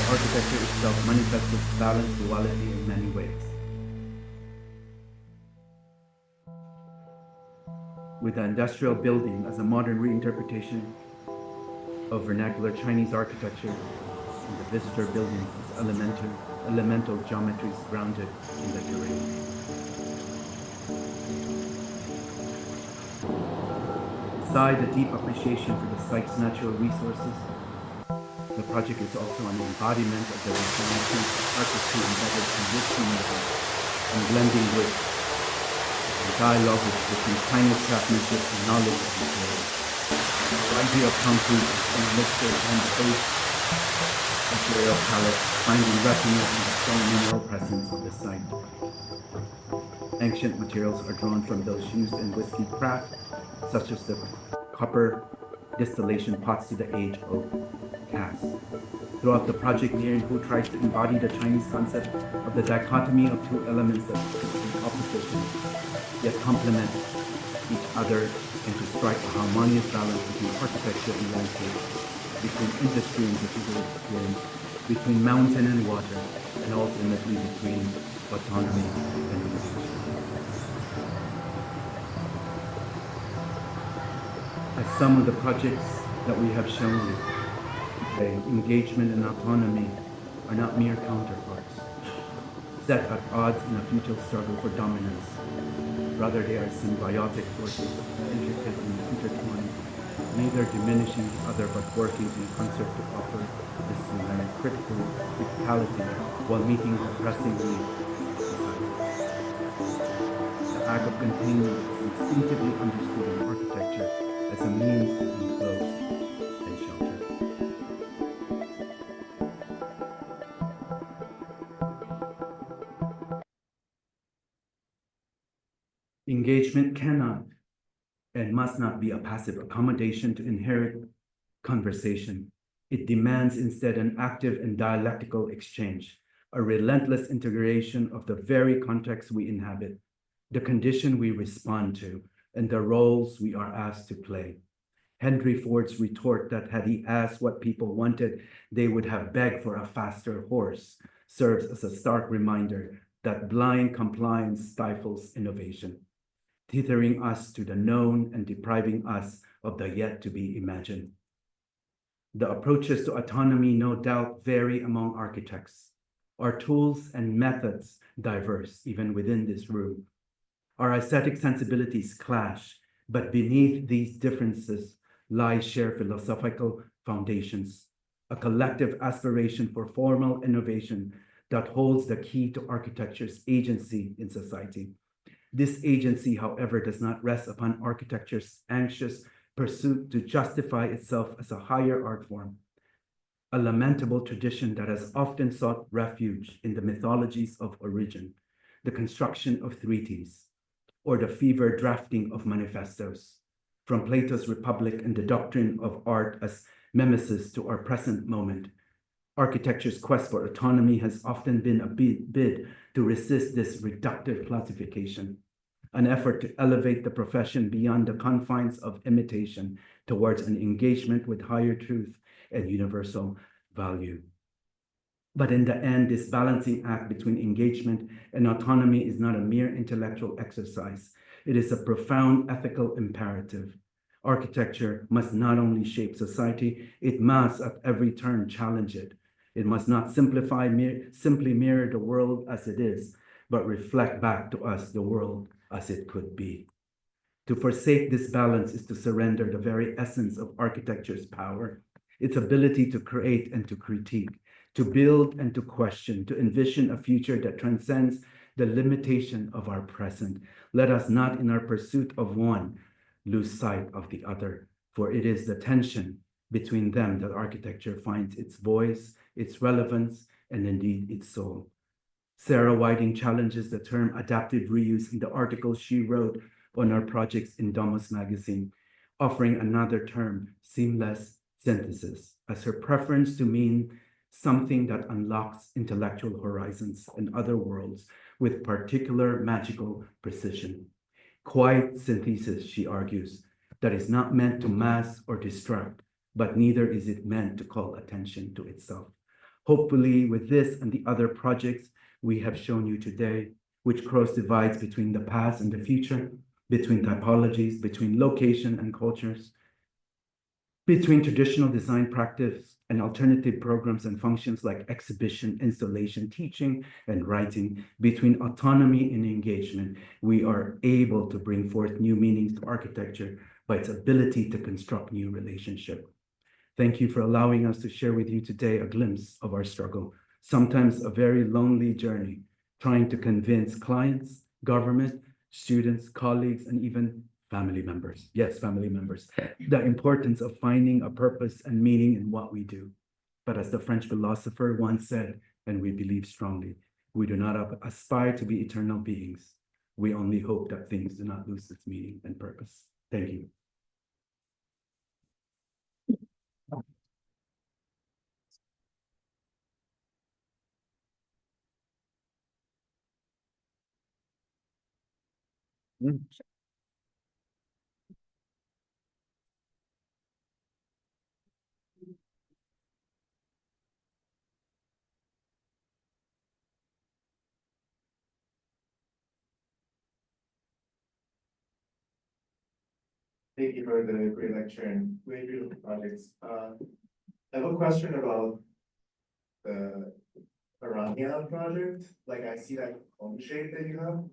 Architecture itself manifests its balanced duality in many ways. With the industrial building as a modern reinterpretation of vernacular Chinese architecture, and the visitor buildings as elemental geometries grounded in the terrain. Beside a deep appreciation for the site's natural resources, the project is also an embodiment of the Renaissance artistry embedded in whiskey making and blending with the dialogue between Chinese craftsmanship and knowledge of materials. The idea of concrete and mixture and the base material palette finding refuge in the strong mineral presence of the site. Ancient materials are drawn from those used in whiskey craft, such as the copper distillation pots to the aged oak casks. Throughout the project, Neri tries to embody the Chinese concept of the dichotomy of 2 elements that in opposition, yet complement each other and to strike a harmonious balance between architecture and landscape, between industry and physical experience, between mountain and water, and ultimately between autonomy and innovation. As some of the projects that we have shown you today, engagement and autonomy are not mere counterparts, set at odds in a futile struggle for dominance. Rather, they are symbiotic forces, intricately intertwined, neither diminishing the other but working in concert to offer disciplinary critical criticality while meeting the pressing needs of society. The act of containment is instinctively understood in architecture as a means to enclose and shelter. Engagement cannot and must not be a passive accommodation to inherit conversation. It demands instead an active and dialectical exchange, a relentless integration of the very context we inhabit, the condition we respond to, and the roles we are asked to play. Henry Ford's retort that had he asked what people wanted, they would have begged for a faster horse, serves as a stark reminder that blind compliance stifles innovation, tethering us to the known and depriving us of the yet to be imagined. The approaches to autonomy no doubt vary among architects. Our tools and methods diverse, even within this room. Our aesthetic sensibilities clash, but beneath these differences lie shared philosophical foundations, a collective aspiration for formal innovation that holds the key to architecture's agency in society. This agency, however, does not rest upon architecture's anxious pursuit to justify itself as a higher art form, a lamentable tradition that has often sought refuge in the mythologies of origin, the construction of treaties, or the fevered drafting of manifestos, from Plato's Republic and the doctrine of art as mimesis to our present moment. Architecture's quest for autonomy has often been a bid to resist this reductive classification, an effort to elevate the profession beyond the confines of imitation towards an engagement with higher truth and universal value. But in the end, this balancing act between engagement and autonomy is not a mere intellectual exercise. It is a profound ethical imperative. Architecture must not only shape society, it must at every turn challenge it. It must not simply mirror the world as it is, but reflect back to us the world as it could be. To forsake this balance is to surrender the very essence of architecture's power, its ability to create and to critique, to build and to question, to envision a future that transcends the limitation of our present. Let us not, in our pursuit of one, lose sight of the other, for it is the tension between them that architecture finds its voice, its relevance, and indeed its soul. Sarah Whiting challenges the term adaptive reuse in the article she wrote on our projects in Domus magazine, offering another term, seamless synthesis, as her preference to mean something that unlocks intellectual horizons and other worlds with particular magical precision. Quiet synthesis, she argues, that is not meant to mask or distract, but neither is it meant to call attention to itself. Hopefully, with this and the other projects we have shown you today, which cross divides between the past and the future, between typologies, between location and cultures, between traditional design practice and alternative programs and functions like exhibition, installation, teaching, and writing, between autonomy and engagement, we are able to bring forth new meanings to architecture by its ability to construct new relationship. Thank you for allowing us to share with you today a glimpse of our struggle, sometimes a very lonely journey, trying to convince clients, government, students, colleagues, and even family members, yes, family members, the importance of finding a purpose and meaning in what we do. But as the French philosopher once said, and we believe strongly, we do not aspire to be eternal beings. We only hope that things do not lose its meaning and purpose. Thank you. Thank you for the great lecture and great beautiful projects. I have a question about the Aranya project. Like I see that cone shape that you have.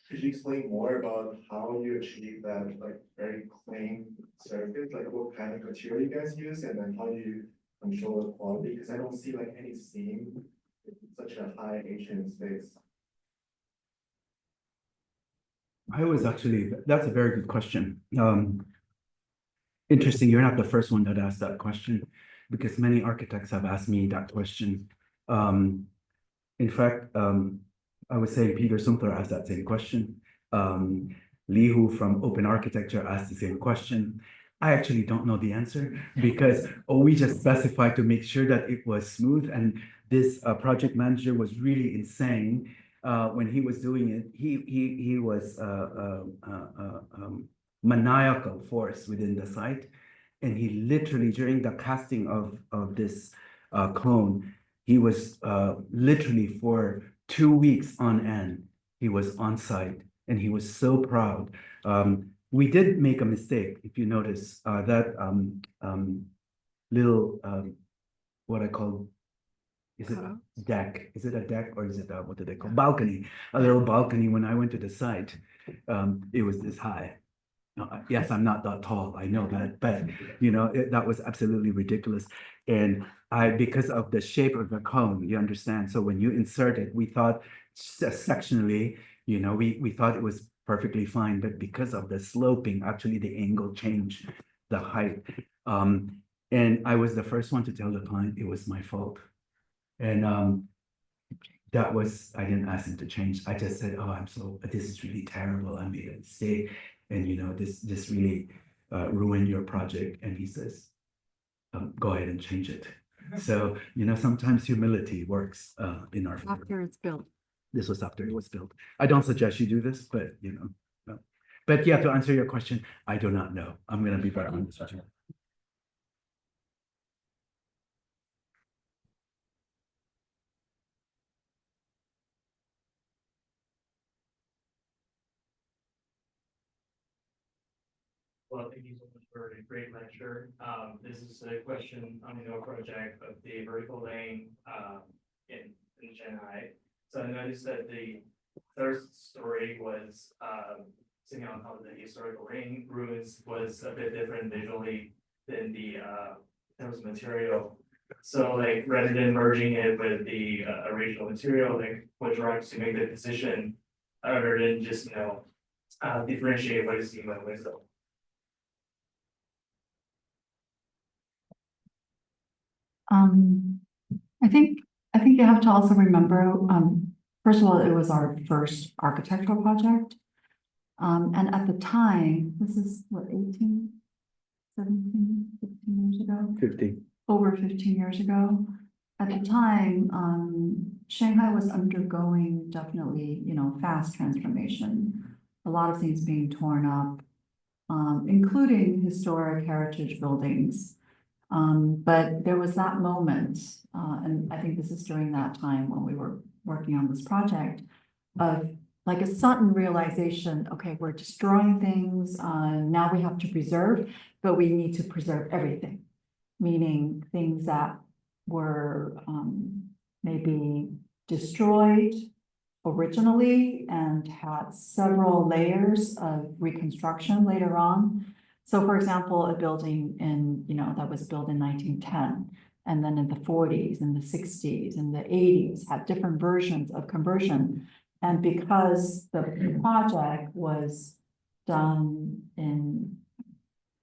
Could you explain more about how you achieve that like very clean surface? Like what kind of material you guys use and then how do you control the quality? Because I don't see like any seam in such a high ancient space. That's a very good question. Interesting, you're not the first one that asked that question because many architects have asked me that question. In fact, I was saying Peter Sumpter asked that same question. Li Hu from Open Architecture asked the same question. I actually don't know the answer because we just specified to make sure that it was smooth, and this project manager was really insane. When he was doing it, he was maniacal force within the site, and he literally during the casting of this cone, he was literally for 2 weeks on end. He was on site, and he was so proud. We did make a mistake, if you notice, that little what I call is it a deck? Is it a deck or is it a, what do they call, balcony? A little balcony. When I went to the site, it was this high. No, yes, I'm not that tall, I know that, but you know, that was absolutely ridiculous. And because of the shape of the cone, you understand, so when you insert it, we thought sectionally, you know, we thought it was perfectly fine, but because of the sloping, actually the angle changed the height. And I was the first one to tell the client it was my fault. And that was, I didn't ask him to change. I just said, oh, this is really terrible. I made a mistake. And you know, this really ruined your project. And he says, go ahead and change it. So, you know, sometimes humility works in our favor. After it's built. This was after it was built. I don't suggest you do this, but you know, no. But yeah, to answer your question, I do not know. I'm going to be very honest with you. Well, thank you so much for a great lecture. This is a question on the project of the vertical lane in Shanghai. So I noticed that the third story was sitting on top of the historical ruins was a bit different visually than the in terms of material. So like rather than merging it with the original material, like what drives to make the decision other than just differentiate what is seen by wisdom. I think you have to also remember, first of all, it was our first architectural project. And at the time, this is what, 18, 17, 15 years ago? 50. Over 15 years ago. At the time, Shanghai was undergoing definitely, you know, fast transformation. A lot of things being torn up, including historic heritage buildings. But there was that moment, and I think this is during that time when we were working on this project, of like a sudden realization, okay, we're destroying things, now we have to preserve, but we need to preserve everything. Meaning things that were maybe destroyed originally and had several layers of reconstruction later on. So for example, a building that was built in 1910, and then in the 40s, and the 60s, and the 80s had different versions of conversion. And because the project was done in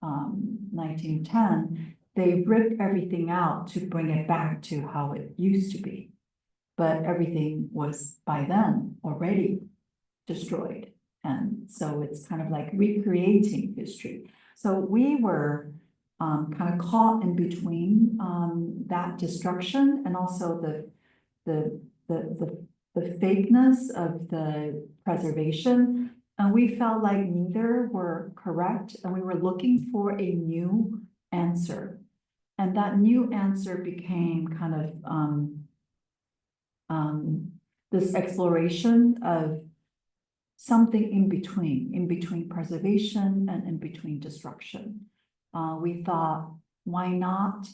1910, they ripped everything out to bring it back to how it used to be. But everything was by then already destroyed. And so it's kind of like recreating history. So we were kind of caught in between that destruction and also the fakeness of the preservation. And we felt like neither were correct, and we were looking for a new answer. And that new answer became kind of this exploration of something in between preservation and in between destruction. We thought, why not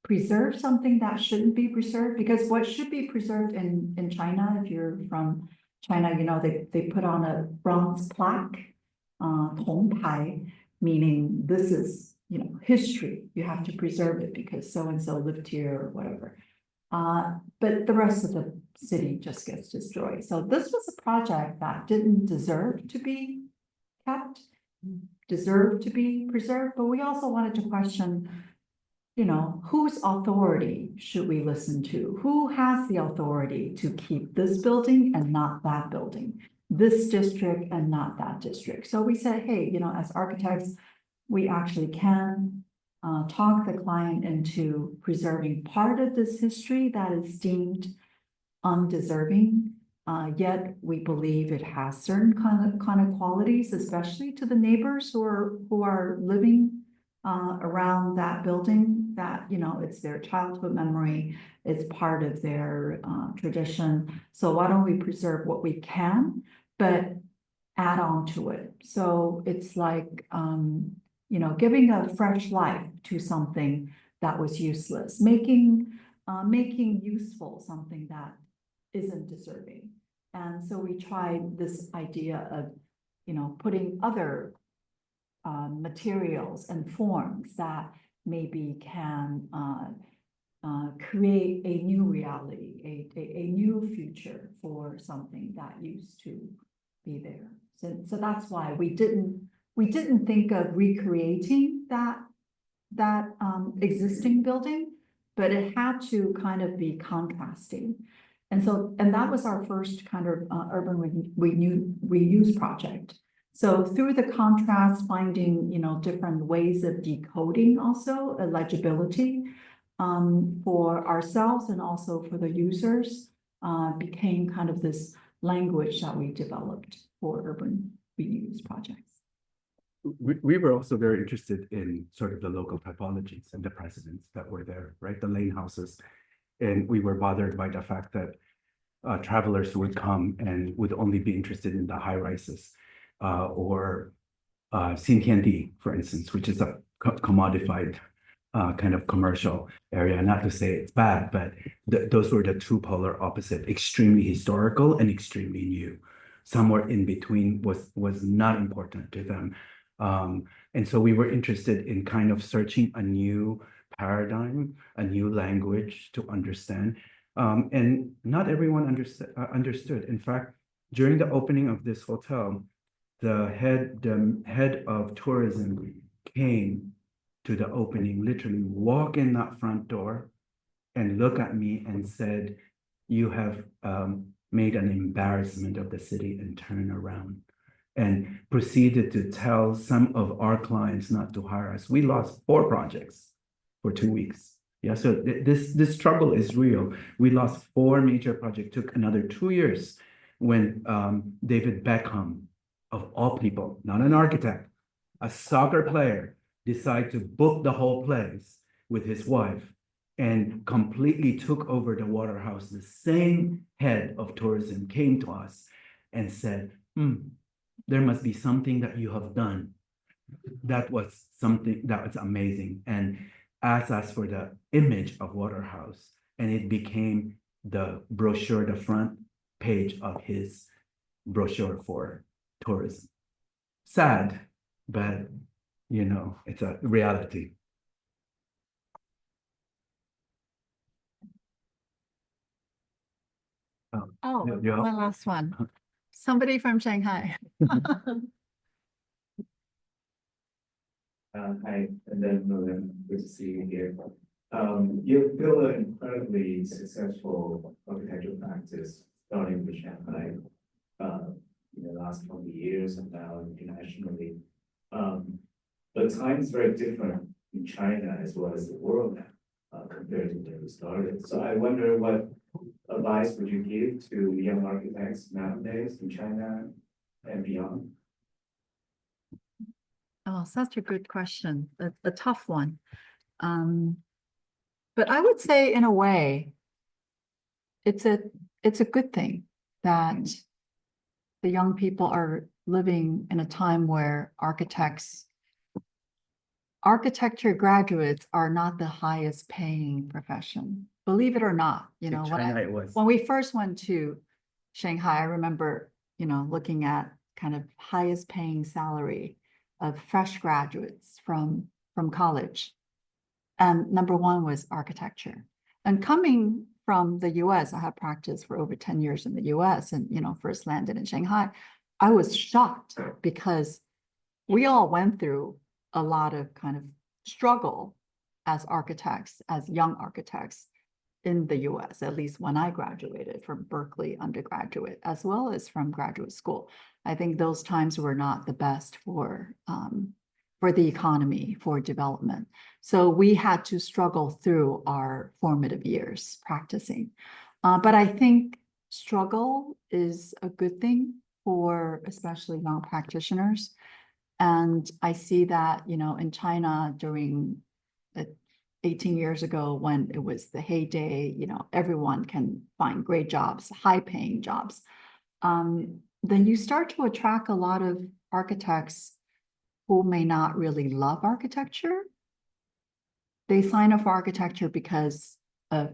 preserve something that shouldn't be preserved? Because what should be preserved in China, if you're from China, you know, they put on a bronze plaque, 铜牌, meaning this is, you know, history. You have to preserve it because so-and-so lived here or whatever. But the rest of the city just gets destroyed. So this was a project that didn't deserve to be kept, deserved to be preserved, but we also wanted to question, you know, whose authority should we listen to? Who has the authority to keep this building and not that building? This district and not that district. So we said, hey, you know, as architects, we actually can talk the client into preserving part of this history that is deemed undeserving, yet we believe it has certain kind of qualities, especially to the neighbors who are living around that building, that, you know, it's their childhood memory, it's part of their tradition. So why don't we preserve what we can, but add on to it? So it's like, you know, giving a fresh life to something that was useless, making making useful something that isn't deserving. And so we tried this idea of, putting other materials and forms that maybe can create a new reality, a new future for something that used to be there. So that's why we didn't think of recreating that existing building, but it had to kind of be contrasting. And that was our first kind of urban reuse project. So through the contrast, finding, different ways of decoding also legibility for ourselves and also for the users became kind of this language that we developed for urban reuse projects. We were also very interested in sort of the local typologies and the precedents that were there, right? The lane houses. And we were bothered by the fact that travelers would come and would only be interested in the high rises or Xintiandi, for instance, which is a commodified kind of commercial area. Not to say it's bad, but those were the two polar opposite, extremely historical and extremely new. Somewhere in between was not important to them. And so we were interested in kind of searching a new paradigm, a new language to understand. And not everyone understood. In fact, during the opening of this hotel, the head of tourism came to the opening, literally walk in that front door and look at me and said, "You have made an embarrassment of the city," and turn around. And proceeded to tell some of our clients not to hire us. We lost 4 projects for 2 weeks. Yeah, so this struggle is real. We lost 4 major projects, took another 2 years when David Beckham, of all people, not an architect, a soccer player, decided to book the whole place with his wife and completely took over the Waterhouse. The same head of tourism came to us and said, there must be something that you have done. That was something that was amazing. And asked us for the image of Waterhouse. And it became the brochure, the front page of his brochure for tourism. Sad, but it's a reality. Oh, Yeah. my last one. Somebody from Shanghai. Hi, and then good to see you here. You've built an incredibly successful architectural practice starting with Shanghai in the last 20 years and now internationally. But times very different in China as well as the world now compared to when you started. So I wonder what advice would you give to young architects nowadays in China and beyond? Oh, such a good question, a tough one. But I would say in a way, it's a good thing that the young people are living in a time where architecture graduates are not the highest paying profession. Believe it or not, when we first went to Shanghai, I remember, looking at kind of highest paying salary of fresh graduates from college. And number 1 was architecture. And coming from the US, I have practiced for over 10 years in the US and, first landed in Shanghai. I was shocked because we all went through a lot of kind of struggle as architects, as young architects in the US, at least when I graduated from Berkeley undergraduate, as well as from graduate school. I think those times were not the best for the economy, for development. So we had to struggle through our formative years practicing. But I think struggle is a good thing for especially young practitioners. And I see that, in China during 18 years ago when it was the heyday, everyone can find great jobs, high paying jobs. Then you start to attract a lot of architects who may not really love architecture. They sign up for architecture because of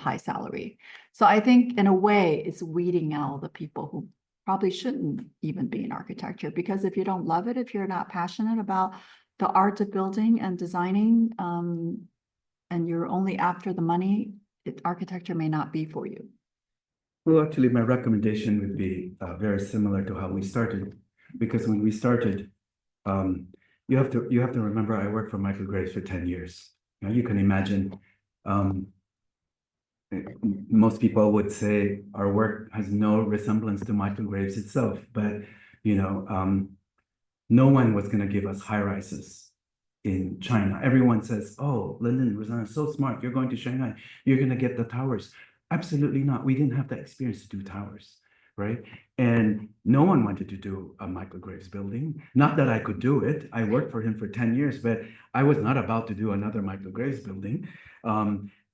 high salary. So I think in a way, it's weeding out the people who probably shouldn't even be in architecture, because if you don't love it, if you're not passionate about the art of building and designing, and you're only after the money, architecture may not be for you. Well, actually, my recommendation would be very similar to how we started, because when we started, you have to remember I worked for Michael Graves for 10 years. Now you can imagine, most people would say our work has no resemblance to Michael Graves itself, but no one was going to give us high rises in China. Everyone says, "Oh, Lyndon, Rossana, so smart. You're going to Shanghai. You're going to get the towers." Absolutely not. We didn't have the experience to do towers, right? And no one wanted to do a Michael Graves building. Not that I could do it. I worked for him for 10 years, but I was not about to do another Michael Graves building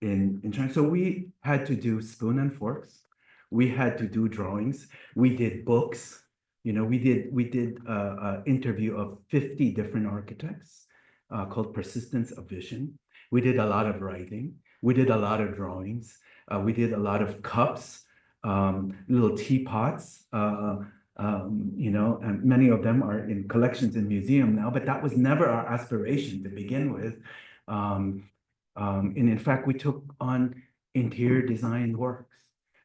in China. So we had to do spoon and forks. We had to do drawings. We did books. We did an interview of 50 different architects called Persistence of Vision. We did a lot of writing. We did a lot of drawings. We did a lot of cups, little teapots, and many of them are in collections in museum now, but that was never our aspiration to begin with. And in fact, we took on interior design works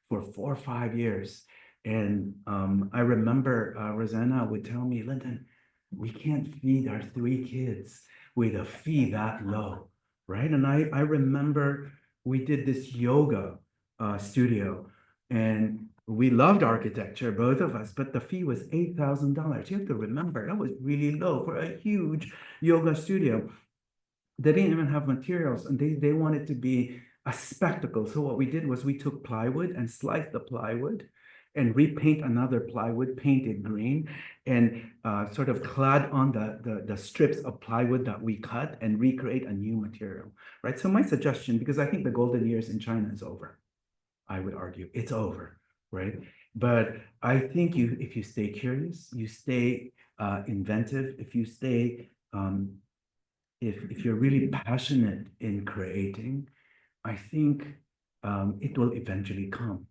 for 4 or 5 years. And I remember Rossana would tell me, "Lyndon, we can't feed our 3 kids with a fee that low," right? And I remember we did this yoga studio, and we loved architecture, both of us, but the fee was $8,000. You have to remember, that was really low for a huge yoga studio. They didn't even have materials, and they wanted to be a spectacle. So what we did was we took plywood and sliced the plywood and repaint another plywood, painted green, and sort of clad on the strips of plywood that we cut and recreate a new material, right? So my suggestion, because I think the golden years in China is over, I would argue it's over, right? But I think if you stay curious, you stay inventive, if you stay, if you're really passionate in creating, I think it will eventually come.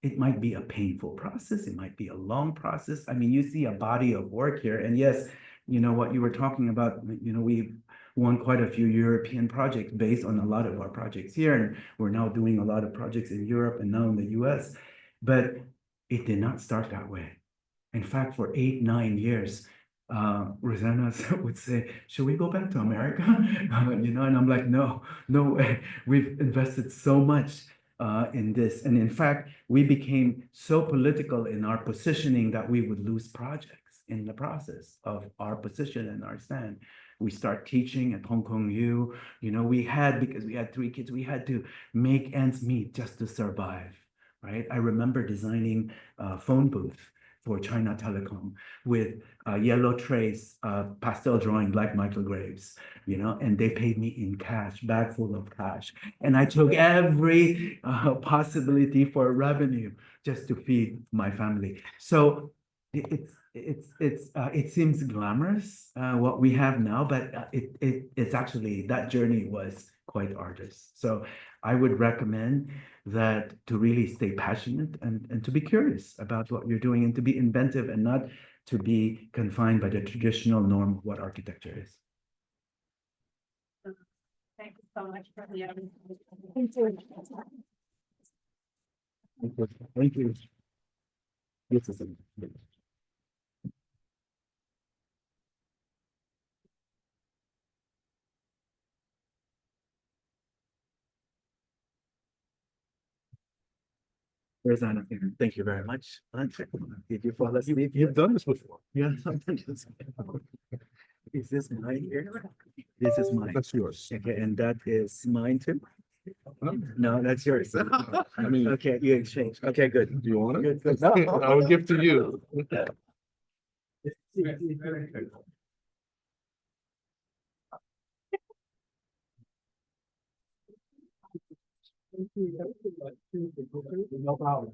It might be a painful process. It might be a long process. I mean, you see a body of work here. And yes, what you were talking about, we've won quite a few European projects based on a lot of our projects here. And we're now doing a lot of projects in Europe and now in the US. But it did not start that way. In fact, for 8, 9 years, Rossana would say, "Should we go back to America?" And I'm like, no way. We've invested so much in this. And in fact, we became so political in our positioning that we would lose projects in the process of our position and our stand. We start teaching at Hong Kong U. Because we had 3 kids, we had to make ends meet just to survive, right? I remember designing a phone booth for China Telecom with yellow trays, pastel drawing like Michael Graves, and they paid me in cash, bag full of cash. And I took every possibility for revenue just to feed my family. So it seems glamorous what we have now, but it's actually, that journey was quite arduous. So I would recommend that to really stay passionate and to be curious about what you're doing and to be inventive and not to be confined by the traditional norm of what architecture is. Thank you so much for the Thank you. This is Rossana, thank you very much. Did you fall asleep? You've done this before. Yeah, sometimes. Is this mine here? This is mine. That's yours. Okay, and that is mine too? No, that's yours. I mean, Okay, you exchange. Okay, good. do you want it? Good, good. No. I would give to you. No problem.